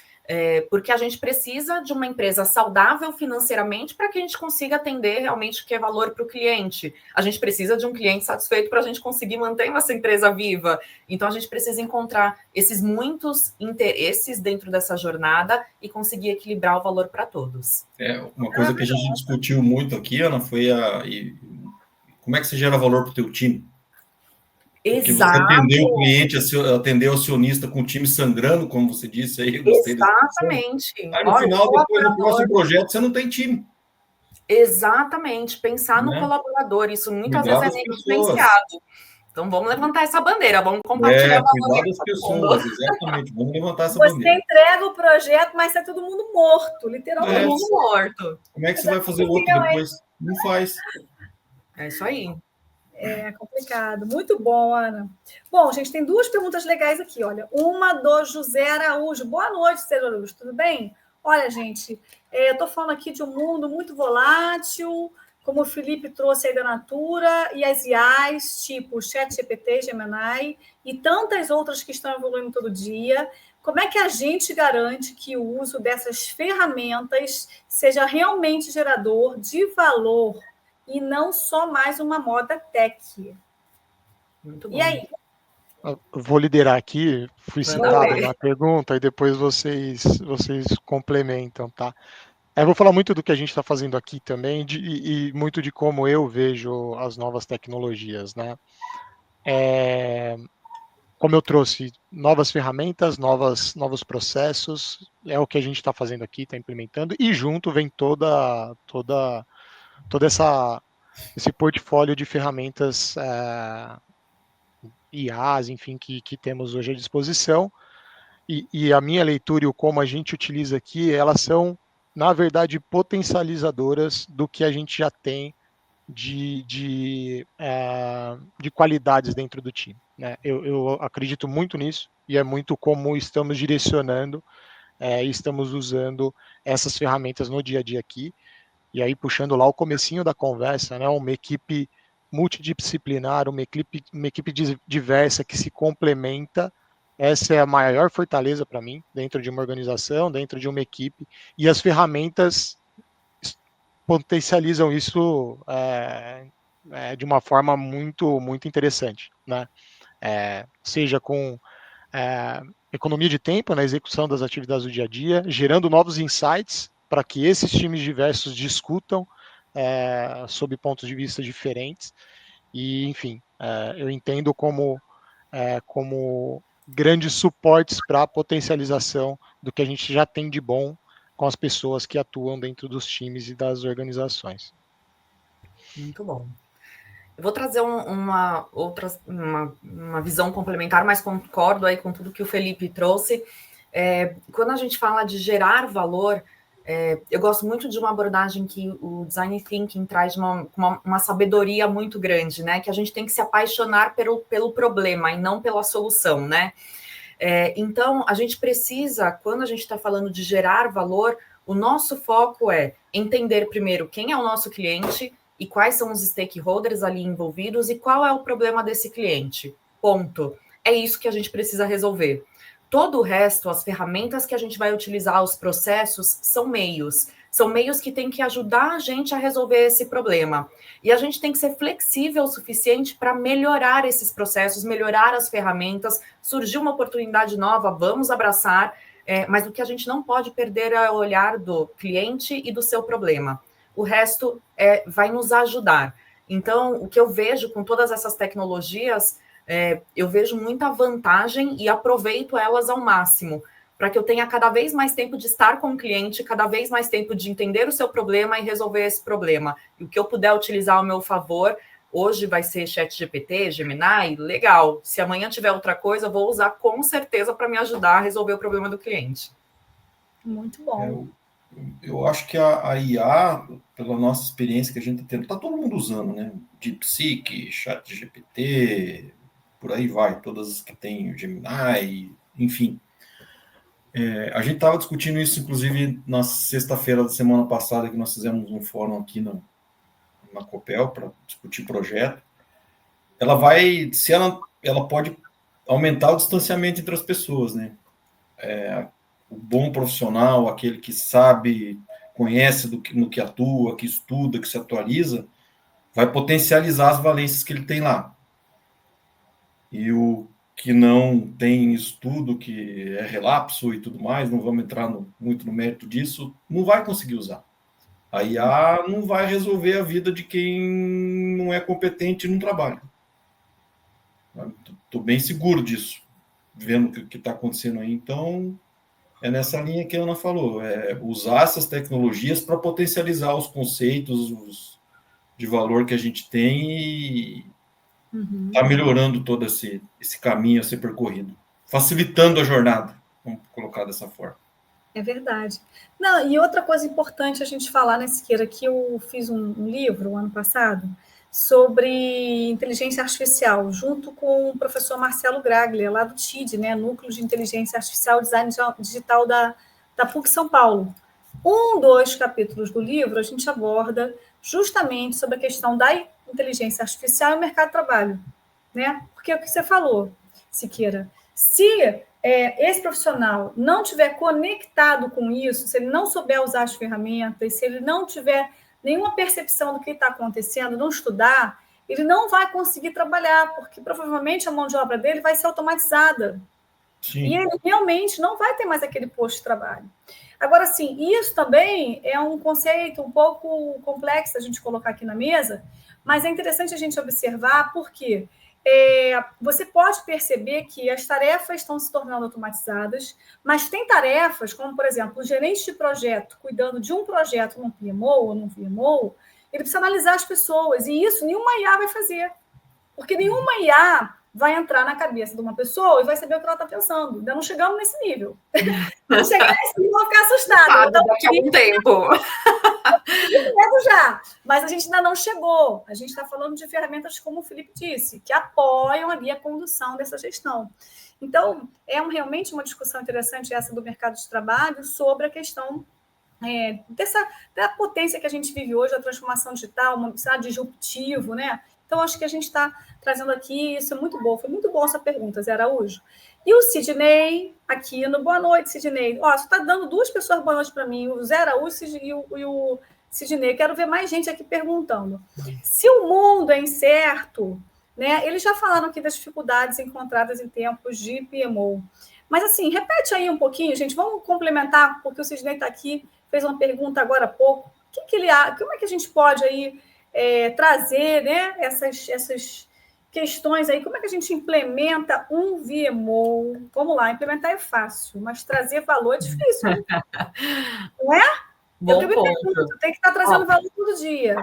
Porque a gente precisa de uma empresa saudável financeiramente para que a gente consiga atender realmente o que é valor para o cliente. A gente precisa de um cliente satisfeito para a gente conseguir manter nossa empresa viva. Então, a gente precisa encontrar esses muitos interesses dentro dessa jornada e conseguir equilibrar o valor para todos. Uma coisa que a gente discutiu muito aqui, Ana, foi como é que você gera valor para o teu time? Porque você atendeu o cliente, atendeu o acionista com o time sangrando, como você disse aí. Exatamente. Aí no final, depois no próximo projeto, você não tem time. Exatamente. Pensar no colaborador, isso muitas vezes é negligenciado. Então, vamos levantar essa bandeira, vamos compartilhar o valor. Cuidar das pessoas, exatamente. Vamos levantar essa bandeira. bandeira. Você entrega o projeto, mas está todo mundo morto, literalmente. Todo mundo morto. Como é que você vai fazer o outro depois? Não faz. É isso aí. É complicado. Muito bom, Ana. Bom, gente, tem duas perguntas legais aqui, olha. Uma do José Araújo. Boa noite, José Araújo, tudo bem? Olha, gente, eu estou falando aqui de um mundo muito volátil, como o Felipe trouxe aí da Natura, e as IAs, tipo ChatGPT, Gemini, e tantas outras que estão evoluindo todo dia. Como é que a gente garante que o uso dessas ferramentas seja realmente gerador de valor e não só mais uma moda tech? Muito bom. E aí? Eu vou liderar aqui, fui citado na pergunta e depois vocês complementam, tá? Eu vou falar muito do que a gente está fazendo aqui também e muito de como eu vejo as novas tecnologias, né? Como eu trouxe novas ferramentas, novos processos, é o que a gente está fazendo aqui, está implementando, e junto vem todo esse portfólio de ferramentas IAs, enfim, que temos hoje à disposição, e a minha leitura e o como a gente utiliza aqui, elas são, na verdade, potencializadoras do que a gente já tem de qualidades dentro do time, né? Eu acredito muito nisso, e é muito como estamos direcionando e estamos usando essas ferramentas no dia a dia aqui. E aí, puxando lá o comecinho da conversa, né, uma equipe multidisciplinar, uma equipe diversa que se complementa, essa é a maior fortaleza para mim, dentro de uma organização, dentro de uma equipe, e as ferramentas potencializam isso de uma forma muito, muito interessante, né? Seja com economia de tempo na execução das atividades do dia a dia, gerando novos insights para que esses times diversos discutam sob pontos de vista diferentes. E, enfim, eu entendo como grandes suportes para a potencialização do que a gente já tem de bom com as pessoas que atuam dentro dos times e das organizações. Muito bom. Eu vou trazer uma visão complementar, mas concordo aí com tudo que o Felipe trouxe. Quando a gente fala de gerar valor, eu gosto muito de uma abordagem que o Design Thinking traz uma sabedoria muito grande, né? Que a gente tem que se apaixonar pelo problema e não pela solução, né? Então, a gente precisa, quando a gente está falando de gerar valor, o nosso foco é entender primeiro quem é o nosso cliente e quais são os stakeholders ali envolvidos e qual é o problema desse cliente. Ponto. É isso que a gente precisa resolver. Todo o resto, as ferramentas que a gente vai utilizar, os processos, são meios que têm que ajudar a gente a resolver esse problema. E a gente tem que ser flexível o suficiente para melhorar esses processos, melhorar as ferramentas. Surgiu uma oportunidade nova, vamos abraçar, mas o que a gente não pode perder é o olhar do cliente e do seu problema. O resto vai nos ajudar. Então, o que eu vejo com todas essas tecnologias, eu vejo muita vantagem e aproveito elas ao máximo, para que eu tenha cada vez mais tempo de estar com o cliente, cada vez mais tempo de entender o seu problema e resolver esse problema. E o que eu puder utilizar ao meu favor, hoje vai ser ChatGPT, Gemini, legal. Se amanhã tiver outra coisa, eu vou usar com certeza para me ajudar a resolver o problema do cliente. Muito bom. Eu acho que a IA, pela nossa experiência que a gente está tendo, está todo mundo usando, né? DeepSeek, ChatGPT, por aí vai, todas as que tem o Gemini, enfim. A gente estava discutindo isso, inclusive, na sexta-feira da semana passada, que nós fizemos um fórum aqui na Copel para discutir projeto. Ela pode aumentar o distanciamento entre as pessoas, né? O bom profissional, aquele que sabe, conhece no que atua, que estuda, que se atualiza, vai potencializar as valências que ele tem lá. E o que não tem estudo, que é relapso e tudo mais, não vamos entrar muito no mérito disso, não vai conseguir usar. A IA não vai resolver a vida de quem não é competente no trabalho. Estou bem seguro disso, vendo o que está acontecendo aí. Então, é nessa linha que a Ana falou, usar essas tecnologias para potencializar os conceitos de valor que a gente tem e está melhorando todo esse caminho a ser percorrido, facilitando a jornada, vamos colocar dessa forma. É verdade. Não, e outra coisa importante a gente falar, né, Siqueira, que eu fiz um livro ano passado sobre inteligência artificial, junto com o professor Marcelo Graglia, lá do TID, né, Núcleo de Inteligência Artificial e Design Digital da PUC São Paulo. Dos capítulos do livro, a gente aborda justamente sobre a questão da inteligência artificial e o mercado de trabalho, né? Porque é o que você falou, Siqueira, se esse profissional não tiver conectado com isso, se ele não souber usar as ferramentas, se ele não tiver nenhuma percepção do que está acontecendo, não estudar, ele não vai conseguir trabalhar, porque provavelmente a mão de obra dele vai ser automatizada. Sim. E ele realmente não vai ter mais aquele posto de trabalho. Agora, sim, isso também é um conceito um pouco complexo a gente colocar aqui na mesa, mas é interessante a gente observar porque você pode perceber que as tarefas estão se tornando automatizadas, mas tem tarefas, como, por exemplo, o gerente de projeto cuidando de um projeto num PMO ou num VMO, ele precisa analisar as pessoas, e isso nenhuma IA vai fazer, porque nenhuma IA vai entrar na cabeça de uma pessoa e vai saber o que ela está pensando. Ainda não chegamos nesse nível. Quando chegar nesse nível, vou ficar assustada. Então, daqui a um tempo. Já, mas a gente ainda não chegou. A gente está falando de ferramentas, como o Felipe disse, que apoiam ali a condução dessa gestão. Então, realmente uma discussão interessante essa do mercado de trabalho sobre a questão da potência que a gente vive hoje, a transformação digital, um disruptivo, né? Então, acho que a gente está trazendo aqui, isso é muito bom. Foi muito boa essa pergunta, Zé Araújo. E o Sidney, aqui no Boa Noite, Sidney. Você está dando 2 pessoas boa noite para mim, o Zé Araújo e o Sidney. Quero ver mais gente aqui perguntando. Se o mundo é incerto, né? Eles já falaram aqui das dificuldades encontradas em tempos de PMO. Mas, assim, repete aí um pouquinho, gente. Vamos complementar, porque o Sidney está aqui, fez uma pergunta agora há pouco. Como é que a gente pode aí trazer, né, essas questões aí? Como é que a gente implementa um VMO? Vamos lá, implementar é fácil, mas trazer valor é difícil, né? Não é? Bom ponto. Tem que estar trazendo valor todo dia.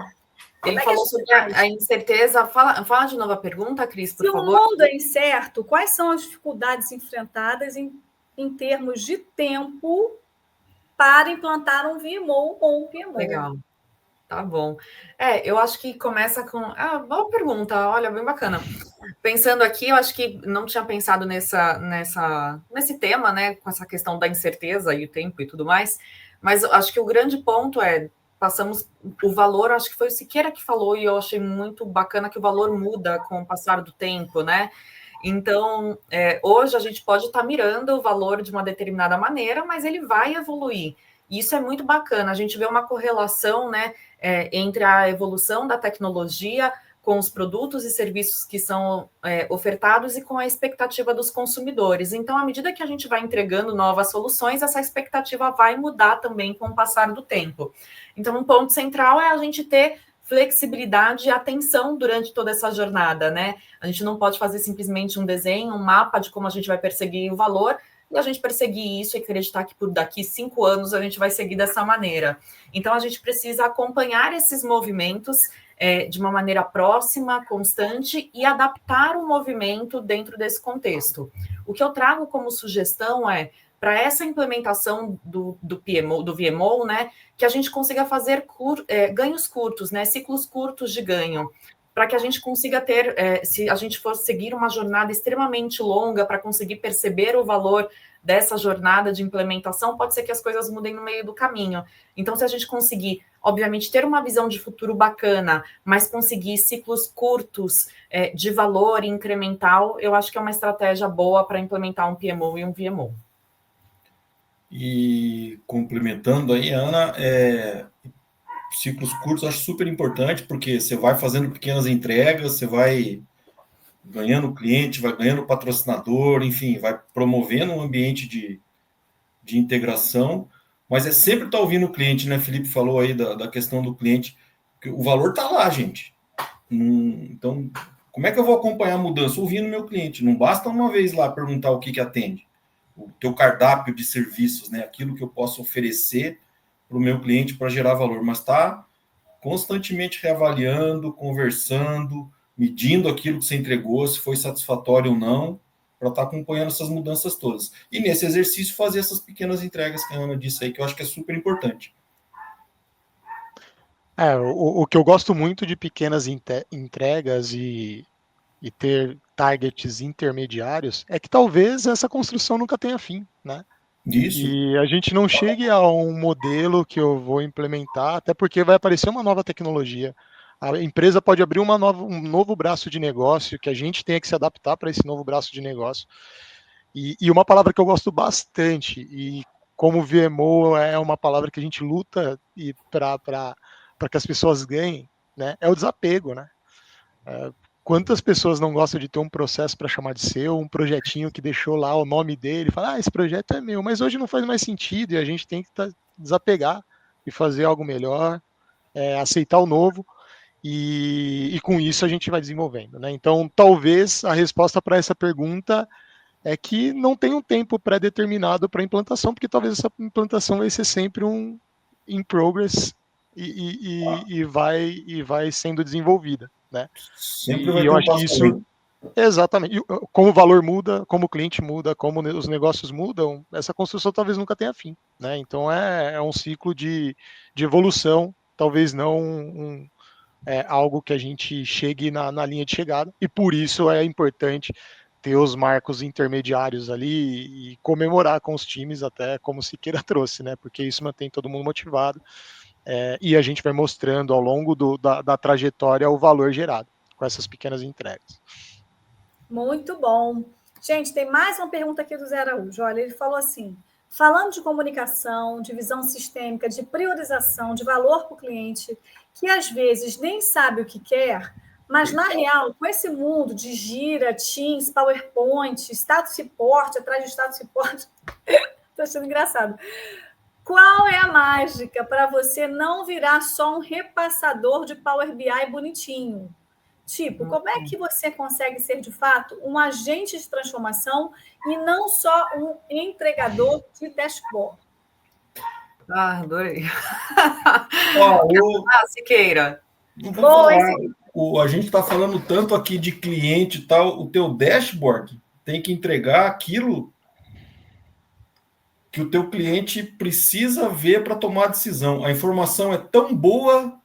Ele falou sobre a incerteza. Fala de novo a pergunta, Cris, por favor. Se o mundo é incerto, quais são as dificuldades enfrentadas em termos de tempo para implantar um VMO ou um PMO? Legal. Tá bom. Eu acho que começa com... boa pergunta, olha, bem bacana. Pensando aqui, eu acho que não tinha pensado nesse tema, né, com essa questão da incerteza e o tempo e tudo mais, mas eu acho que o grande ponto passamos o valor, acho que foi o Siqueira que falou, e eu achei muito bacana que o valor muda com o passar do tempo, né? Então, hoje a gente pode estar mirando o valor de uma determinada maneira, mas ele vai evoluir. E isso é muito bacana, a gente vê uma correlação, né, entre a evolução da tecnologia com os produtos e serviços que são ofertados e com a expectativa dos consumidores. Então, à medida que a gente vai entregando novas soluções, essa expectativa vai mudar também com o passar do tempo. Então, um ponto central é a gente ter flexibilidade e atenção durante toda essa jornada, né? A gente não pode fazer simplesmente um desenho, um mapa de como a gente vai perseguir o valor, e a gente perseguir isso e acreditar que por daqui 5 anos a gente vai seguir dessa maneira. Então, a gente precisa acompanhar esses movimentos de uma maneira próxima, constante, e adaptar o movimento dentro desse contexto. O que eu trago como sugestão para essa implementação do VMO, né, que a gente consiga fazer ganhos curtos, né, ciclos curtos de ganho, para que a gente consiga ter, se a gente for seguir uma jornada extremamente longa para conseguir perceber o valor dessa jornada de implementação, pode ser que as coisas mudem no meio do caminho. Então, se a gente conseguir, obviamente, ter uma visão de futuro bacana, mas conseguir ciclos curtos de valor incremental, eu acho que é uma estratégia boa para implementar um PMO e um VMO. E complementando aí, Ana, ciclos curtos eu acho super importante, porque você vai fazendo pequenas entregas, você vai ganhando cliente, vai ganhando patrocinador, enfim, vai promovendo um ambiente de integração, mas sempre estar ouvindo o cliente, né? Felipe falou aí da questão do cliente, o valor está lá, gente. Então, como é que eu vou acompanhar a mudança? Ouvindo meu cliente, não basta uma vez lá perguntar o que atende, o teu cardápio de serviços, né? Aquilo que eu posso oferecer para o meu cliente para gerar valor, mas está constantemente reavaliando, conversando, medindo aquilo que você entregou, se foi satisfatório ou não, para estar acompanhando essas mudanças todas. E nesse exercício fazer essas pequenas entregas que a Ana disse aí, que eu acho que é super importante. O que eu gosto muito de pequenas entregas e ter targets intermediários é que talvez essa construção nunca tenha fim, né? Isso. E a gente não chegue a um modelo que eu vou implementar, até porque vai aparecer uma nova tecnologia. A empresa pode abrir um novo braço de negócio, que a gente tenha que se adaptar para esse novo braço de negócio. E uma palavra que eu gosto bastante, e como VMO é uma palavra que a gente luta para que as pessoas ganhem, né, é o desapego, né? Quantas pessoas não gostam de ter um processo para chamar de seu, um projetinho que deixou lá o nome dele, fala, esse projeto é meu, mas hoje não faz mais sentido e a gente tem que desapegar e fazer algo melhor, aceitar o novo, e com isso a gente vai desenvolvendo, né? Então, talvez a resposta para essa pergunta é que não tem um tempo pré-determinado para implantação, porque talvez essa implantação vai ser sempre um in progress e vai sendo desenvolvida, né? Sempre vai ter eu um acho que isso exatamente, como o valor muda, como o cliente muda, como os negócios mudam, essa construção talvez nunca tenha fim, né? Então é um ciclo de evolução, talvez não algo que a gente chegue na linha de chegada, e por isso é importante ter os marcos intermediários ali e comemorar com os times, até como o Siqueira trouxe, né? Porque isso mantém todo mundo motivado, e a gente vai mostrando ao longo da trajetória o valor gerado com essas pequenas entregas. Muito bom. Gente, tem mais uma pergunta aqui do Zé Araújo. Olha, ele falou assim, falando de comunicação, de visão sistêmica, de priorização, de valor para o cliente, que às vezes nem sabe o que quer, mas na real, com esse mundo de Gira, Teams, PowerPoint, status report, atrás de status report, estou achando engraçado. Qual é a mágica para você não virar só um repassador de Power BI bonitinho? Tipo, como é que você consegue ser, de fato, um agente de transformação e não só um entregador de dashboard? Adorei. Siqueira. A gente está falando tanto aqui de cliente e tal, o teu dashboard tem que entregar aquilo que o teu cliente precisa ver para tomar decisão. A informação é tão boa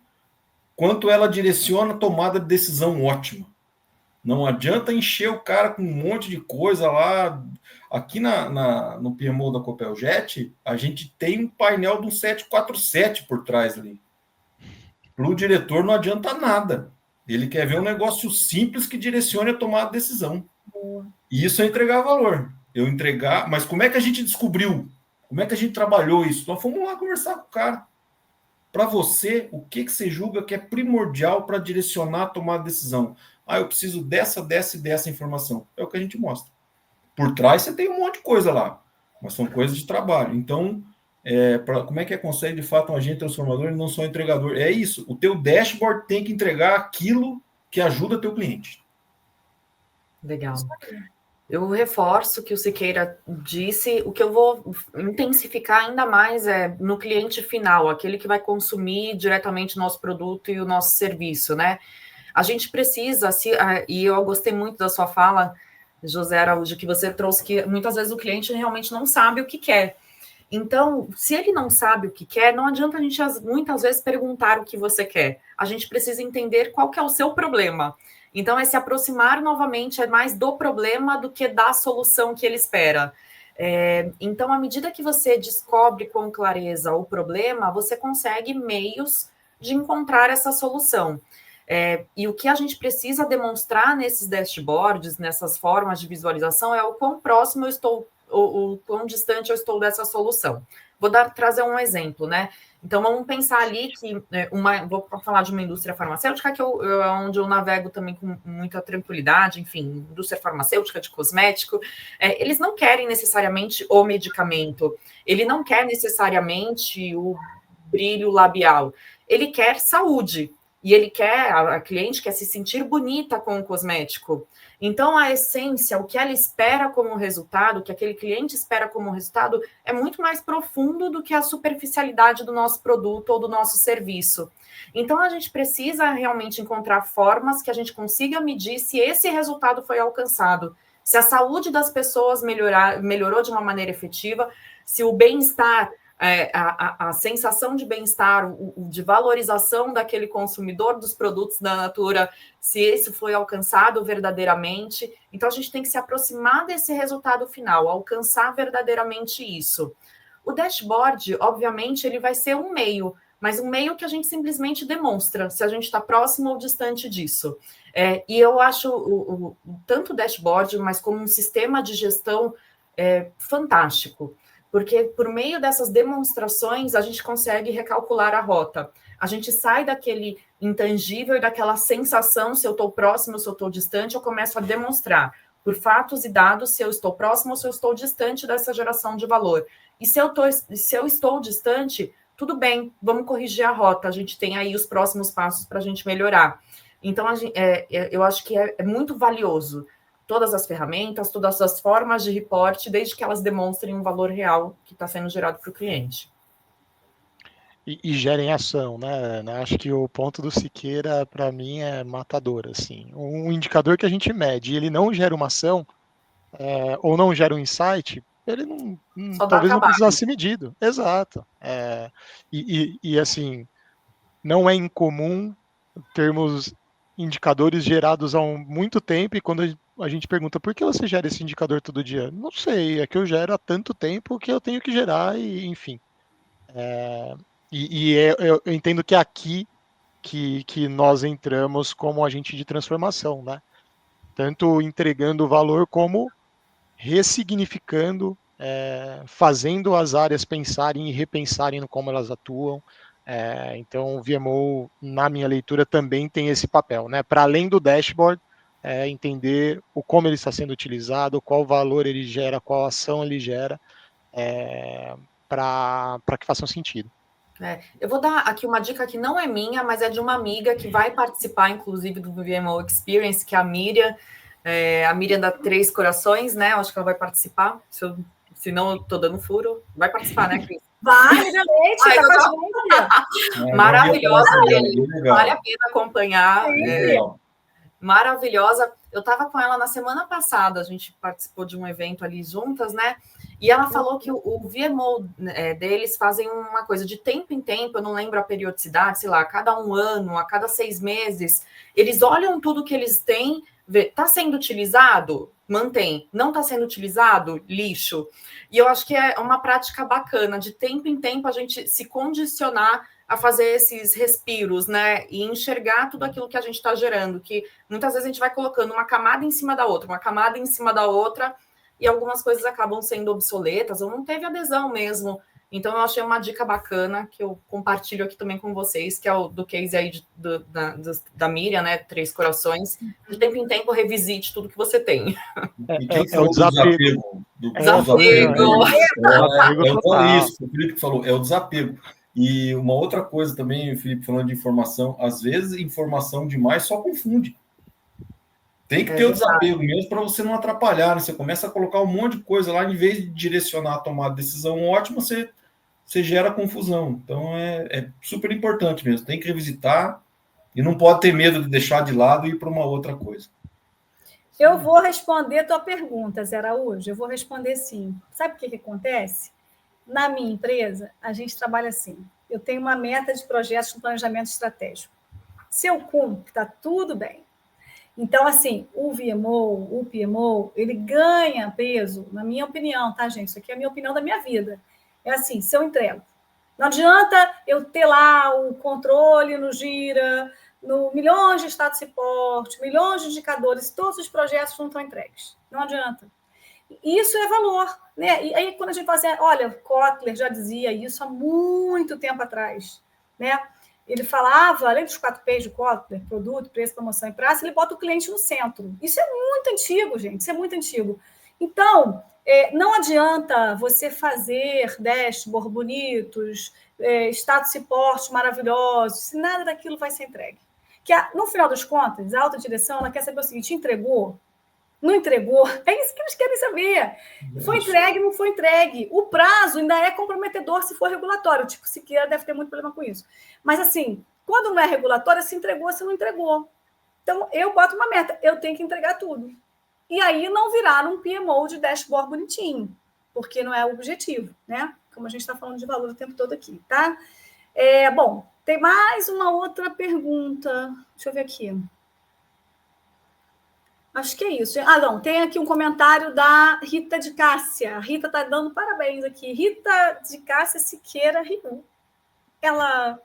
quanto ela direciona a tomada de decisão ótima. Não adianta encher o cara com um monte de coisa lá. Aqui no PMO da Copeljet, a gente tem um painel de um 747 por trás ali. Para o diretor não adianta nada. Ele quer ver um negócio simples que direcione a tomada de decisão. E isso é entregar valor. Eu entregar, mas como é que a gente descobriu? Como é que a gente trabalhou isso? Nós fomos lá conversar com o cara. Para você, o que você julga que é primordial para direcionar a tomada de decisão? Ah, eu preciso dessa e dessa informação. É o que a gente mostra. Por trás você tem um monte de coisa lá, mas são coisas de trabalho. Então, como é que consegue de fato um agente transformador e não só um entregador? É isso. O teu dashboard tem que entregar aquilo que ajuda teu cliente. Legal. Eu reforço o que o Siqueira disse, o que eu vou intensificar ainda mais é no cliente final, aquele que vai consumir diretamente o nosso produto e o nosso serviço, né? A gente precisa, e eu gostei muito da sua fala, José Araújo, que você trouxe, que muitas vezes o cliente realmente não sabe o que quer. Então, se ele não sabe o que quer, não adianta a gente muitas vezes perguntar o que você quer. A gente precisa entender qual que é o seu problema. Então, se aproximar novamente é mais do problema do que da solução que ele espera. Então, à medida que você descobre com clareza o problema, você consegue meios de encontrar essa solução. E o que a gente precisa demonstrar nesses dashboards, nessas formas de visualização, é o quão próximo eu estou, o quão distante eu estou dessa solução. Vou trazer um exemplo, né? Então, vamos pensar ali que, vou falar de uma indústria farmacêutica, que é onde eu navego também com muita tranquilidade, enfim, indústria farmacêutica, de cosmético, eles não querem necessariamente o medicamento, ele não quer necessariamente o brilho labial, ele quer saúde, e a cliente quer se sentir bonita com o cosmético. Então, a essência, o que ela espera como resultado, o que aquele cliente espera como resultado, é muito mais profundo do que a superficialidade do nosso produto ou do nosso serviço. Então, a gente precisa realmente encontrar formas que a gente consiga medir se esse resultado foi alcançado, se a saúde das pessoas melhorou de uma maneira efetiva, se o bem-estar, a sensação de bem-estar, de valorização daquele consumidor dos produtos da Natura, se esse foi alcançado verdadeiramente. Então, a gente tem que se aproximar desse resultado final, alcançar verdadeiramente isso. O dashboard, obviamente, ele vai ser um meio, mas um meio que a gente simplesmente demonstra se a gente está próximo ou distante disso. E eu acho tanto o dashboard, mas como um sistema de gestão fantástico. Porque por meio dessas demonstrações a gente consegue recalcular a rota. A gente sai daquele intangível e daquela sensação, se eu estou próximo, se eu estou distante, eu começo a demonstrar por fatos e dados se eu estou próximo ou se eu estou distante dessa geração de valor. E se eu estou distante, tudo bem, vamos corrigir a rota, a gente tem aí os próximos passos para a gente melhorar. Então, eu acho que é muito valioso todas as ferramentas, todas as formas de reporte, desde que elas demonstrem um valor real que está sendo gerado para o cliente. E gerem ação, né? Acho que o ponto do Siqueira, para mim, é matador. Assim. Um indicador que a gente mede e ele não gera uma ação, ou não gera um insight, ele talvez não precisasse ser medido. Exato. E assim, não é incomum termos indicadores gerados há muito tempo, e quando a gente pergunta por que você gera esse indicador todo dia? Não sei, é que eu gero há tanto tempo que eu tenho que gerar, e enfim. Eu entendo que é aqui que nós entramos como agente de transformação, né? Tanto entregando valor como ressignificando, fazendo as áreas pensarem e repensarem no como elas atuam. Então, o VMO, na minha leitura, também tem esse papel, né? Para além do dashboard, entender como ele está sendo utilizado, qual valor ele gera, qual ação ele gera, para que façam sentido. Eu vou dar aqui uma dica que não é minha, mas é de uma amiga que vai participar, inclusive, do VMO Experience, que é a Miriam. A Miriam da Três Corações, né? Eu acho que ela vai participar. Se não, eu estou dando furo. Vai participar, né, Cris? Vai, Leite, tá com a gente. Maravilhosa, vale a pena acompanhar. Maravilhosa. Eu estava com ela na semana passada, a gente participou de um evento ali juntas, né? E ela falou que o VMO deles fazem uma coisa de tempo em tempo, eu não lembro a periodicidade, sei lá, a cada 1 ano, a cada 6 meses, eles olham tudo que eles têm, está sendo utilizado? Mantém. Não está sendo utilizado? Lixo. E eu acho que é uma prática bacana, de tempo em tempo a gente se condicionar a fazer esses respiros, né? E enxergar tudo aquilo que a gente está gerando, que muitas vezes a gente vai colocando uma camada em cima da outra, uma camada em cima da outra, e algumas coisas acabam sendo obsoletas, ou não teve adesão mesmo. Então, eu achei uma dica bacana, que eu compartilho aqui também com vocês, que é o do case aí da Miriam, né? 3 Corações. De tempo em tempo, revisite tudo que você tem. E quem falou o do desapego. Desapego. Eu falei isso, o Felipe falou, é o desapego. E uma outra coisa também, o Felipe falando de informação, às vezes informação demais só confunde. Tem que ter o desapego mesmo para você não atrapalhar, né? Você começa a colocar um monte de coisa lá, em vez de direcionar a tomada de decisão ótima, você gera confusão. Então é super importante mesmo. Tem que revisitar e não pode ter medo de deixar de lado e ir para uma outra coisa. Eu vou responder a tua pergunta, Zé Araújo. Eu vou responder sim. Sabe o que acontece? Na minha empresa, a gente trabalha assim. Eu tenho uma meta de projetos com planejamento estratégico. Se eu cumpro, está tudo bem. Então, assim, o VMO, o PMO, ele ganha peso, na minha opinião, tá, gente? Isso aqui é a minha opinião da minha vida. É assim, se eu entrego. Não adianta eu ter lá o controle no Gira, no milhões de status report, milhões de indicadores, todos os projetos não estão entregues. Não adianta. Isso é valor, né? E aí, quando a gente fala assim, olha, Kotler já dizia isso há muito tempo atrás, né? Ele falava, além dos 4 P's de Kotler, produto, preço, promoção e prazo, ele bota o cliente no centro. Isso é muito antigo, gente, isso é muito antigo. Então, não adianta você fazer dashboard bonitos, status reports maravilhosos, se nada daquilo vai ser entregue. Que, no final das contas, a alta direção, ela quer saber o seguinte, entregou? Não entregou? É isso que eles querem saber. Foi entregue, não foi entregue. O prazo ainda é comprometedor se for regulatório. Tipo, Siqueira deve ter muito problema com isso. Mas, assim, quando não é regulatório, se entregou, se não entregou. Então, eu boto uma meta. Eu tenho que entregar tudo. E aí não virar um PMO de dashboard bonitinho, porque não é o objetivo, né? Como a gente está falando de valor o tempo todo aqui, tá? Bom, tem mais uma outra pergunta. Deixa eu ver aqui. Acho que é isso. Ah, não, tem aqui um comentário da Rita de Cássia. A Rita está dando parabéns aqui. Rita de Cássia Siqueira Rio. Ela...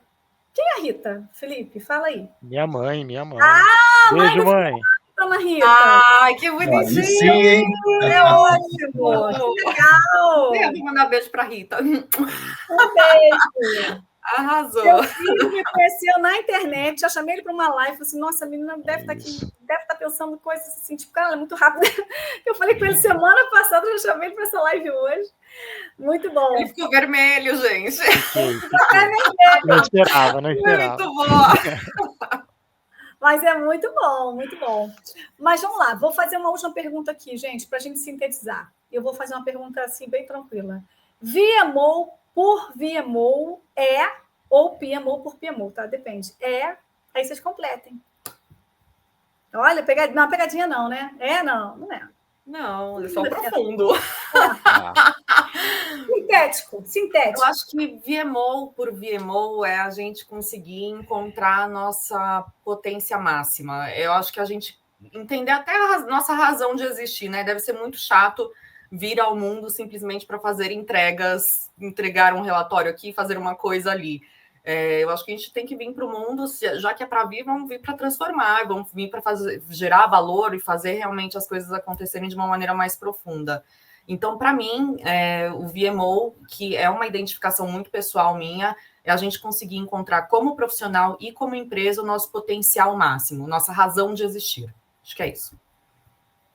Quem é a Rita? Felipe, fala aí. Minha mãe. mãe Beijo, mãe. Dona Rita. Ai, que bonitinho. Sim, hein? É ótimo. Que legal. Eu vou mandar beijo para Rita. Um beijo. Arrasou. Meu filho me conheceu na internet, já chamei ele para uma live, falei assim, nossa, a menina deve estar aqui, deve estar pensando coisas assim, tipo, cara, ela é muito rápida. Eu falei com ele semana passada, já chamei ele para essa live hoje. Muito bom. Ele ficou vermelho, gente. Não esperava. Muito bom. Mas é muito bom, muito bom. Mas vamos lá, vou fazer uma última pergunta aqui, gente, para a gente sintetizar. Eu vou fazer uma pergunta assim, bem tranquila. VMO por VMO ou PMO por PMO, tá? Depende. Aí vocês completem. Olha, não, pegadinha não, né? Não é. Não, é só profundo. Sintético. Eu acho que VMO por VMO é a gente conseguir encontrar a nossa potência máxima. Eu acho que a gente entender até a nossa razão de existir, né? Deve ser muito chato vir ao mundo simplesmente para fazer entregar um relatório aqui, fazer uma coisa ali. Eu acho que a gente tem que vir para o mundo, já que é para vir, vamos vir para transformar, vamos vir para gerar valor e fazer realmente as coisas acontecerem de uma maneira mais profunda. Então, para mim, o VMO, que é uma identificação muito pessoal minha, é a gente conseguir encontrar como profissional e como empresa o nosso potencial máximo, nossa razão de existir. Acho que é isso.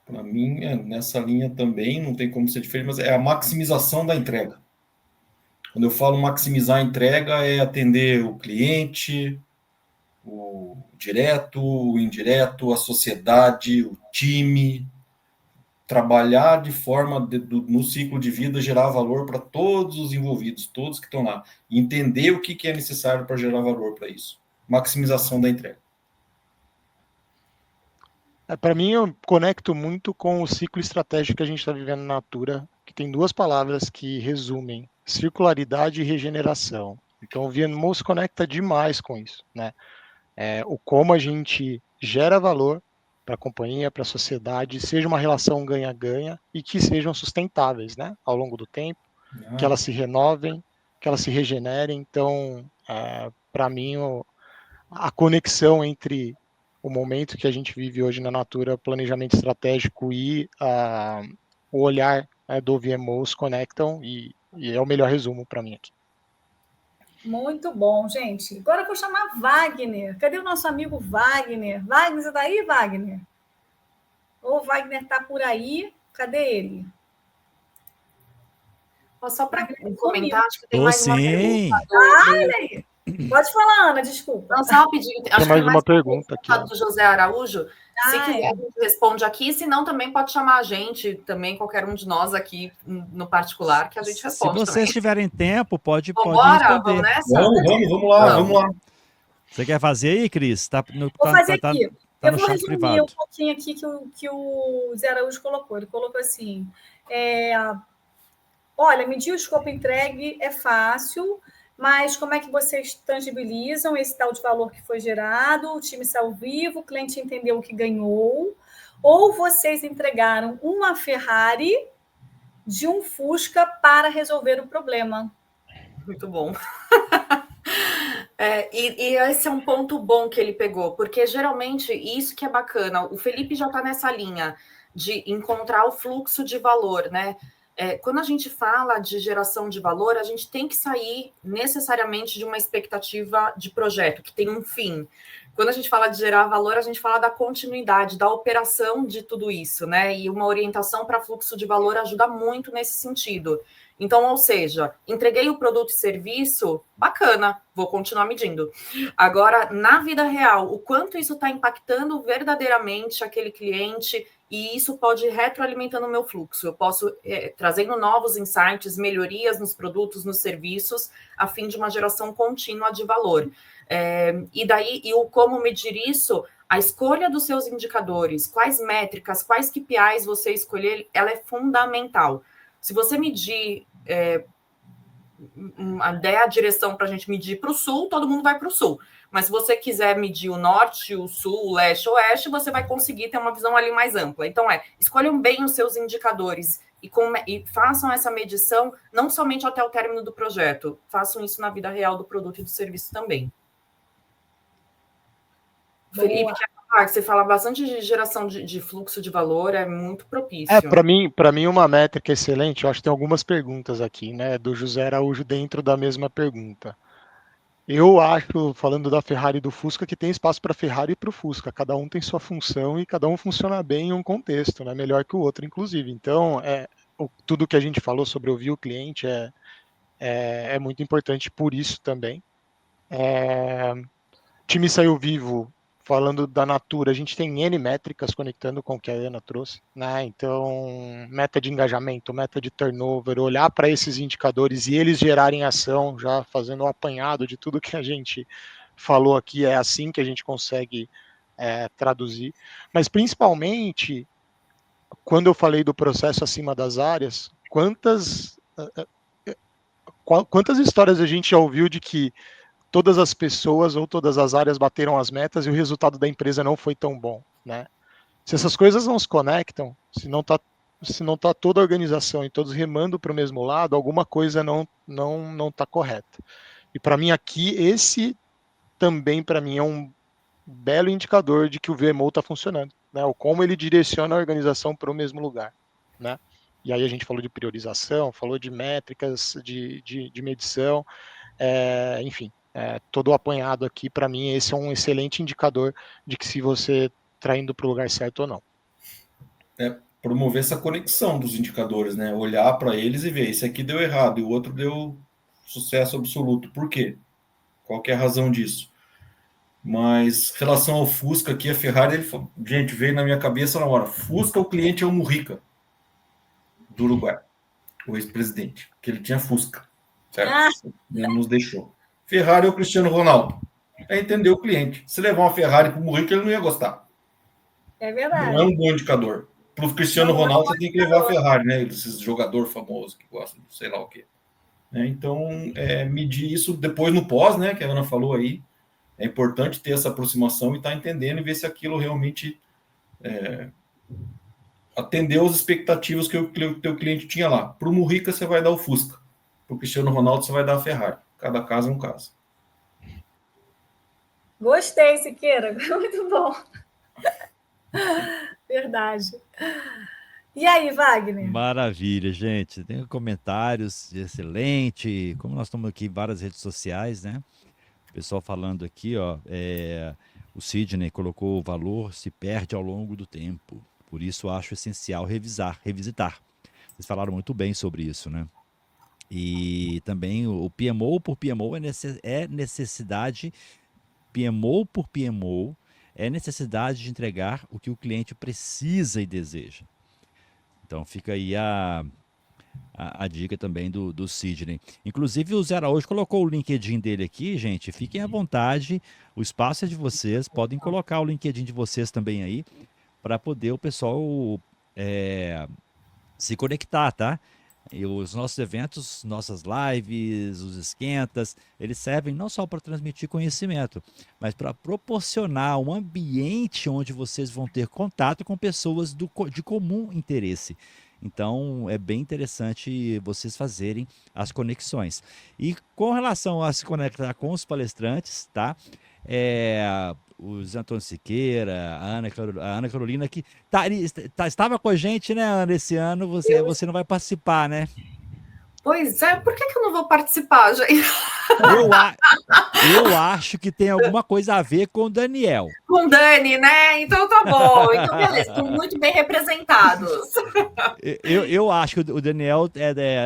Para mim, nessa linha também, não tem como ser diferente, mas é a maximização da entrega. Quando eu falo maximizar a entrega, é atender o cliente, o direto, o indireto, a sociedade, o time, trabalhar de forma, no ciclo de vida, gerar valor para todos os envolvidos, todos que estão lá, e entender o que é necessário para gerar valor para isso. Maximização da entrega. Para mim, eu conecto muito com o ciclo estratégico que a gente está vivendo na Natura, que tem duas palavras que resumem: circularidade e regeneração. Então, o VMO se conecta demais com isso, né? O como a gente gera valor para a companhia, para a sociedade, seja uma relação ganha-ganha e que sejam sustentáveis, né? Ao longo do tempo, que elas se renovem, que elas se regenerem. Então, para mim, a conexão entre o momento que a gente vive hoje na Natura, planejamento estratégico e o olhar do VMO se conectam e é o melhor resumo para mim aqui. Muito bom, gente. Agora eu vou chamar Wagner. Cadê o nosso amigo Wagner? Wagner, você está aí, Wagner? Ou o Wagner está por aí? Cadê ele? Só para comentar, acho que tem Tô mais uma sim. pergunta. Olha aí. Pode falar, Ana, desculpa. Não, só pedir. Acho Tem mais uma pergunta aqui. Do José Araújo. Se quiser, a gente responde aqui. Se não, também pode chamar a gente, também qualquer um de nós aqui no particular, que a gente responde. Se vocês tiverem tempo, pode Vambora, responder. vamos nessa? Vamos lá. Você quer fazer aí, Cris? Vou fazer aqui. Tá eu no vou chat resumir privado. um pouquinho aqui que o Zé Araújo colocou. Ele colocou assim: olha, medir o escopo entregue é fácil, mas como é que vocês tangibilizam esse tal de valor que foi gerado? O time saiu vivo, o cliente entendeu o que ganhou, ou vocês entregaram uma Ferrari de um Fusca para resolver o problema? Muito bom. E esse é um ponto bom que ele pegou, porque geralmente isso que é bacana, o Felipe já está nessa linha de encontrar o fluxo de valor, né? Quando a gente fala de geração de valor, a gente tem que sair necessariamente de uma expectativa de projeto, que tem um fim. Quando a gente fala de gerar valor, a gente fala da continuidade, da operação de tudo isso, né? E uma orientação para fluxo de valor ajuda muito nesse sentido. Então, ou seja, entreguei o produto e serviço, bacana, vou continuar medindo. Agora, na vida real, o quanto isso está impactando verdadeiramente aquele cliente, e isso pode ir retroalimentando o meu fluxo. Eu posso trazendo novos insights, melhorias nos produtos, nos serviços, a fim de uma geração contínua de valor. E o como medir isso, a escolha dos seus indicadores, quais métricas, quais KPIs você escolher, ela é fundamental. Se você medir, der a direção para a gente medir para o sul, todo mundo vai para o sul. Mas se você quiser medir o norte, o sul, o leste, o oeste, você vai conseguir ter uma visão ali mais ampla. Então, escolham bem os seus indicadores e façam essa medição não somente até o término do projeto, façam isso na vida real do produto e do serviço também. Boa. Felipe, que você fala bastante de geração de fluxo de valor, é muito propício. Para mim, uma métrica excelente, eu acho que tem algumas perguntas aqui, né, do José Araújo dentro da mesma pergunta. Eu acho, falando da Ferrari e do Fusca, que tem espaço para a Ferrari e para o Fusca. Cada um tem sua função e cada um funciona bem em um contexto, né? Melhor que o outro, inclusive. Então, tudo que a gente falou sobre ouvir o cliente é muito importante por isso também. O time saiu vivo. Falando da Natura, a gente tem N métricas conectando com o que a Ana trouxe, né? Então, meta de engajamento, meta de turnover, olhar para esses indicadores e eles gerarem ação, já fazendo um apanhado de tudo que a gente falou aqui, é assim que a gente consegue traduzir. Mas, principalmente, quando eu falei do processo acima das áreas, quantas histórias a gente já ouviu de que todas as pessoas ou todas as áreas bateram as metas e o resultado da empresa não foi tão bom, né? Se essas coisas não se conectam, se não tá toda a organização e todos remando para o mesmo lado, alguma coisa não tá correta. E para mim aqui, esse também para mim é um belo indicador de que o VMO está funcionando, né? Ou como ele direciona a organização para o mesmo lugar, né? E aí a gente falou de priorização, falou de métricas, de medição, enfim. Todo o apanhado aqui, para mim, esse é um excelente indicador de que se você está indo para o lugar certo ou não. Promover essa conexão dos indicadores, né? Olhar para eles e ver, esse aqui deu errado e o outro deu sucesso absoluto. Por quê? Qual que é a razão disso? Mas, em relação ao Fusca aqui, a Ferrari, gente, veio na minha cabeça na hora. Fusca, o cliente é o Mujica, do Uruguai, o ex-presidente, que ele tinha Fusca, certo? Ele nos deixou. Ferrari é o Cristiano Ronaldo. É entender o cliente. Se levar uma Ferrari para o Mujica, ele não ia gostar. É Não é verdade. um bom indicador. Para o Cristiano Não é um Ronaldo, bom você tem que levar a indicador. Ferrari, né? Esses jogador famoso que gostam de sei lá o quê. Então, medir isso depois no pós, né? Que a Ana falou aí. É importante ter essa aproximação e estar entendendo e ver se aquilo realmente atendeu as expectativas que o teu cliente tinha lá. Para o Murica, você vai dar o Fusca. Para o Cristiano Ronaldo, você vai dar a Ferrari. Cada caso é um caso. Gostei, Siqueira. Muito bom. Verdade. E aí, Wagner? Maravilha, gente. Tem comentários excelente. Como nós estamos aqui em várias redes sociais, né? O pessoal falando aqui, ó, o Sidney colocou o valor se perde ao longo do tempo. Por isso acho essencial revisitar. Vocês falaram muito bem sobre isso, né? E também o PMO por PMO é necessidade, PMO por PMO é necessidade de entregar o que o cliente precisa e deseja. Então fica aí a dica também do Sidney. Inclusive o Zé Araújo colocou o LinkedIn dele aqui, gente. Fiquem à vontade, o espaço é de vocês. Podem colocar o LinkedIn de vocês também aí, para poder o pessoal se conectar, tá? E os nossos eventos, nossas lives, os esquentas, eles servem não só para transmitir conhecimento, mas para proporcionar um ambiente onde vocês vão ter contato com pessoas de comum interesse. Então, é bem interessante vocês fazerem as conexões. E com relação a se conectar com os palestrantes, tá? O Zé Antônio Siqueira, a Ana Carolina, que estava com a gente, né, Ana, esse ano, você não vai participar, né? Pois é, por que eu não vou participar, gente? Eu acho que tem alguma coisa a ver com o Daniel. Com Dani, né? Então tá bom. Então, beleza, estão muito bem representados. Eu acho que o Daniel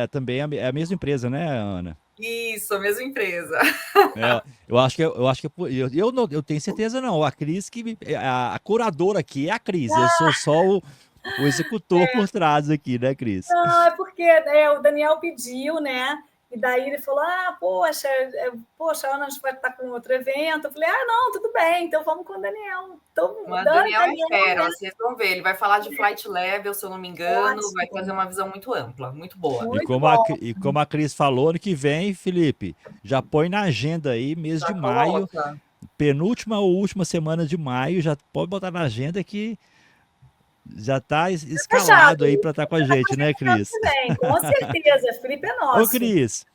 também é a mesma empresa, né, Ana? Isso, a mesma empresa. Eu acho que eu tenho certeza não. A Cris a curadora aqui é a Cris. Eu sou só o executor por trás aqui, né, Cris? Não, é porque o Daniel pediu, né? E daí ele falou: poxa, a Ana vai estar com outro evento. Eu falei: não, tudo bem, então vamos com o Daniel. Então, Mas Daniel é fera, né? vocês vão ver. Ele vai falar de flight level, se eu não me engano, Ótimo. vai trazer uma visão muito ampla, muito boa. E como a Cris falou, ano que vem, Felipe, já põe na agenda aí, mês de maio, penúltima ou última semana de maio, já pode botar na agenda que já está escalado aí para estar com a gente, né, Cris? Com certeza, Felipe é nosso. Ô, Cris,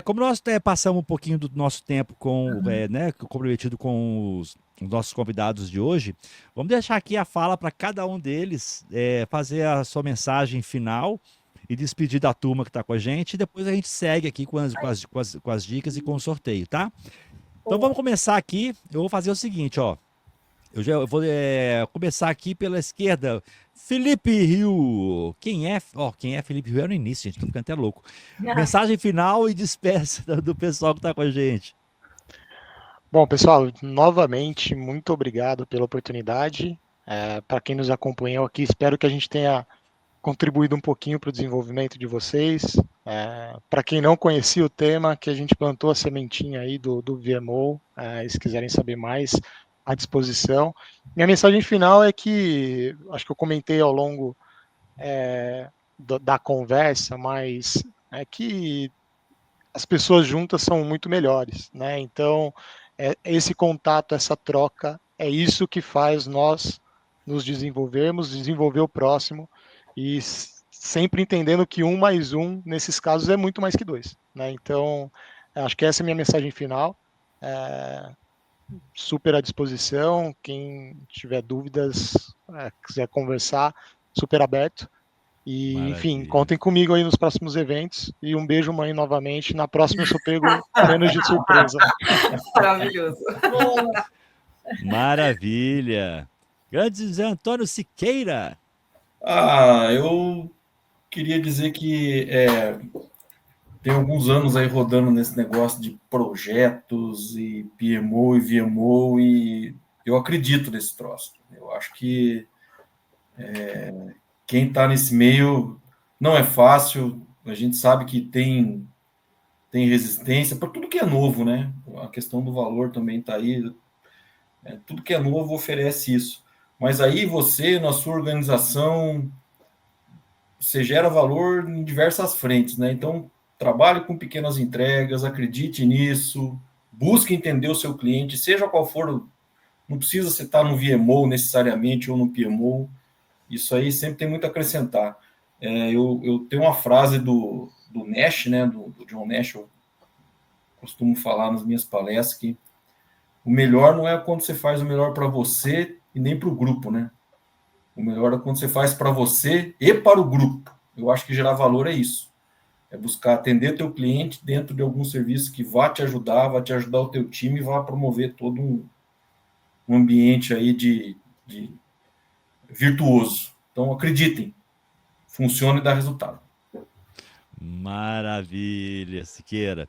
como nós passamos um pouquinho do nosso tempo comprometido com os nossos convidados de hoje, vamos deixar aqui a fala para cada um deles fazer a sua mensagem final e despedir da turma que está com a gente, e depois a gente segue aqui com as dicas e com o sorteio, tá? Então vamos começar aqui, eu vou fazer o seguinte, ó. Eu vou começar aqui pela esquerda. Felipe Rio. Quem é Felipe Rio? É no início, gente. Tô ficando até louco. Mensagem final e despeça do pessoal que está com a gente. Bom, pessoal, novamente, muito obrigado pela oportunidade. Para quem nos acompanhou aqui, espero que a gente tenha contribuído um pouquinho para o desenvolvimento de vocês. Para quem não conhecia o tema, que a gente plantou a sementinha aí do VMO, se quiserem saber mais, à disposição. Minha mensagem final é que, acho que eu comentei ao longo da conversa, mas é que as pessoas juntas são muito melhores, né? Então, esse contato, essa troca, é isso que faz nós nos desenvolvermos, desenvolver o próximo, e sempre entendendo que 1 mais 1, nesses casos, é muito mais que 2, né? Então, acho que essa é a minha mensagem final. Super à disposição, quem tiver dúvidas, quiser conversar, super aberto. E, maravilha. Enfim, contem comigo aí nos próximos eventos. E um beijo, mãe, novamente. Na próxima eu sou pego menos de surpresa. Maravilhoso. Maravilha. Grande Zé Antônio Siqueira. Eu queria dizer que tem alguns anos aí rodando nesse negócio de projetos e PMO e VMO, e eu acredito nesse troço. Eu acho que quem está nesse meio não é fácil. A gente sabe que tem resistência para tudo que é novo, né? A questão do valor também está aí. Tudo que é novo oferece isso. Mas aí você, na sua organização, você gera valor em diversas frentes, né? Então, trabalhe com pequenas entregas, acredite nisso, busque entender o seu cliente, seja qual for, não precisa você estar no VMO necessariamente ou no PMO, isso aí sempre tem muito a acrescentar. Eu tenho uma frase do Nash, né, do John Nash, eu costumo falar nas minhas palestras que o melhor não é quando você faz o melhor para você e nem para o grupo, né? O melhor é quando você faz para você e para o grupo. Eu acho que gerar valor é isso. É buscar atender teu cliente dentro de algum serviço que vai te ajudar o teu time e vai promover todo um ambiente aí de virtuoso. Então, acreditem, funciona e dá resultado. Maravilha, Siqueira.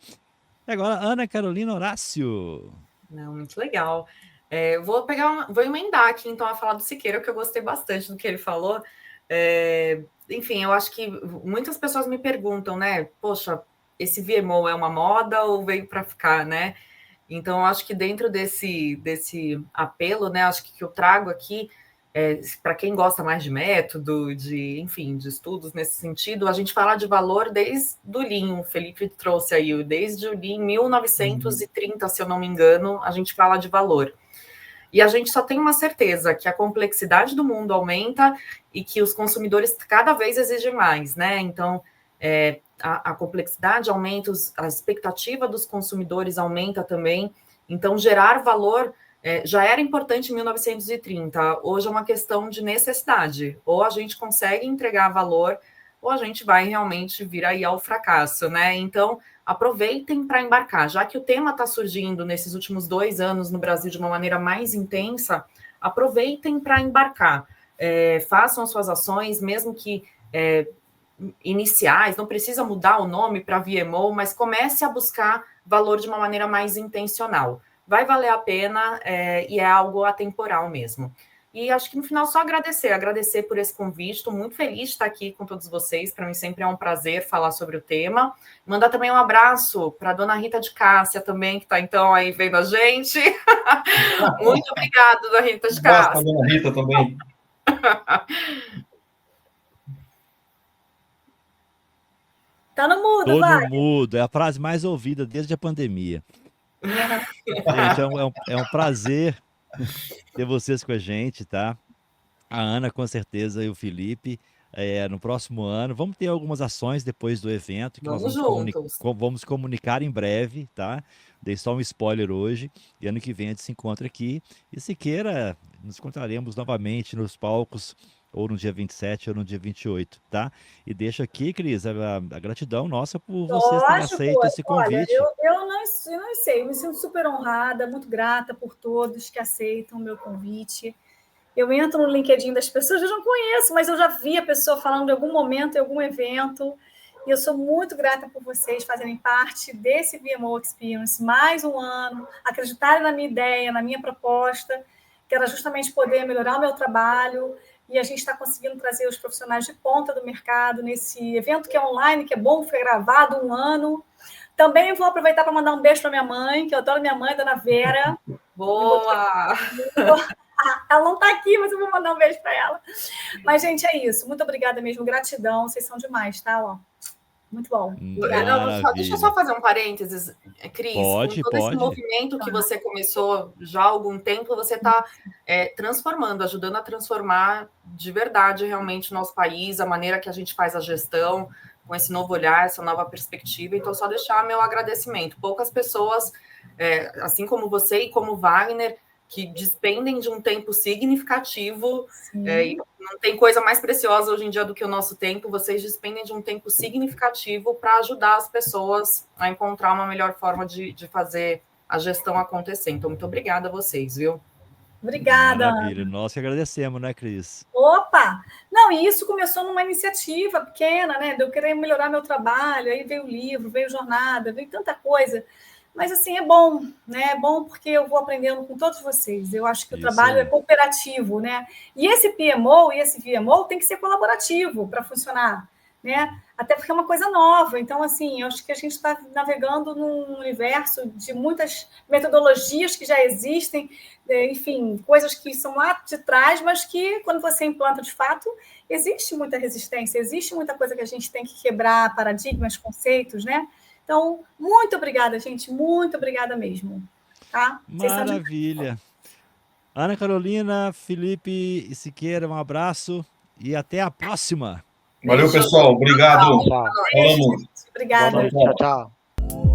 E agora, Ana Carolina Horácio. Não, muito legal. Vou emendar aqui, então, a falar do Siqueira, que eu gostei bastante do que ele falou. Enfim, eu acho que muitas pessoas me perguntam, né? Poxa, esse VMO é uma moda ou veio para ficar, né? Então, eu acho que dentro desse apelo, né? Acho que eu trago aqui, para quem gosta mais de método, enfim, de estudos nesse sentido, a gente fala de valor desde o Lean. O Felipe trouxe aí, desde o Lean 1930, se eu não me engano, a gente fala de valor. E a gente só tem uma certeza, que a complexidade do mundo aumenta e que os consumidores cada vez exigem mais, né? Então, a complexidade aumenta, a expectativa dos consumidores aumenta também. Então, gerar valor já era importante em 1930. Hoje é uma questão de necessidade. Ou a gente consegue entregar valor, ou a gente vai realmente vir aí ao fracasso, né? Então, aproveitem para embarcar. Já que o tema está surgindo nesses últimos 2 anos no Brasil de uma maneira mais intensa, aproveitem para embarcar. Façam suas ações, mesmo que iniciais, não precisa mudar o nome para VMO, mas comece a buscar valor de uma maneira mais intencional. Vai valer a pena e é algo atemporal mesmo. E acho que no final só agradecer por esse convite. Estou muito feliz de estar aqui com todos vocês. Para mim sempre é um prazer falar sobre o tema. Mandar também um abraço para a dona Rita de Cássia também, que está então aí vendo a gente. Muito obrigada, dona Rita de Cássia. Basta, dona Rita também. Tá no mudo, Tô vai. no mudo, é a frase mais ouvida desde a pandemia. Gente, é um prazer ter vocês com a gente, tá? A Ana, com certeza, e o Felipe. No próximo ano, vamos ter algumas ações depois do evento que nós Vamos vamos juntos. vamos comunicar em breve, tá? Dei só um spoiler hoje, e ano que vem a gente se encontra aqui. E se queira, nos encontraremos novamente nos palcos, ou no dia 27 ou no dia 28, tá? E deixo aqui, Cris, a gratidão nossa por vocês terem Lógico, aceito esse olha, convite. eu não sei, eu me sinto super honrada, muito grata por todos que aceitam o meu convite. Eu entro no LinkedIn das pessoas, eu não conheço, mas eu já vi a pessoa falando em algum momento, em algum evento, e eu sou muito grata por vocês fazerem parte desse VMO Experience, mais um ano, acreditarem na minha ideia, na minha proposta, que era justamente poder melhorar o meu trabalho, e a gente está conseguindo trazer os profissionais de ponta do mercado nesse evento que é online, que é bom, foi gravado 1 ano. Também vou aproveitar para mandar um beijo para minha mãe, que eu adoro minha mãe, Dona Vera. Boa! Ela não está aqui, mas eu vou mandar um beijo para ela. Mas, gente, é isso. Muito obrigada mesmo. Gratidão. Vocês são demais, tá? Ó, muito bom. Deixa eu só fazer um parênteses, Cris. Pode, com todo esse pode. movimento que você começou já há algum tempo, você está transformando, ajudando a transformar de verdade realmente o nosso país, a maneira que a gente faz a gestão, com esse novo olhar, essa nova perspectiva. Então, só deixar meu agradecimento. Poucas pessoas, assim como você e como Wagner, que despendem de um tempo significativo, e não tem coisa mais preciosa hoje em dia do que o nosso tempo, vocês despendem de um tempo significativo para ajudar as pessoas a encontrar uma melhor forma de fazer a gestão acontecer. Então, muito obrigada a vocês, viu? Obrigada. Maravilha. Nós que agradecemos, né, Cris? Opa! Não, e isso começou numa iniciativa pequena, né? De eu querer melhorar meu trabalho, aí veio o livro, veio jornada, veio tanta coisa. Mas, assim, é bom, né? É bom porque eu vou aprendendo com todos vocês. Eu acho que o trabalho é cooperativo, né? E esse PMO e esse VMO tem que ser colaborativo para funcionar. né? Até porque é uma coisa nova. Então, assim, eu acho que a gente está navegando num universo de muitas metodologias que já existem, enfim, coisas que são lá de trás, mas que, quando você implanta de fato, existe muita resistência, existe muita coisa que a gente tem que quebrar, paradigmas, conceitos, né? Então, muito obrigada, gente, muito obrigada mesmo. Tá? Maravilha. Ana Carolina, Felipe e Siqueira, um abraço e até a próxima. Valeu, pessoal. Obrigado. Tchau. Obrigada. Tchau, tchau.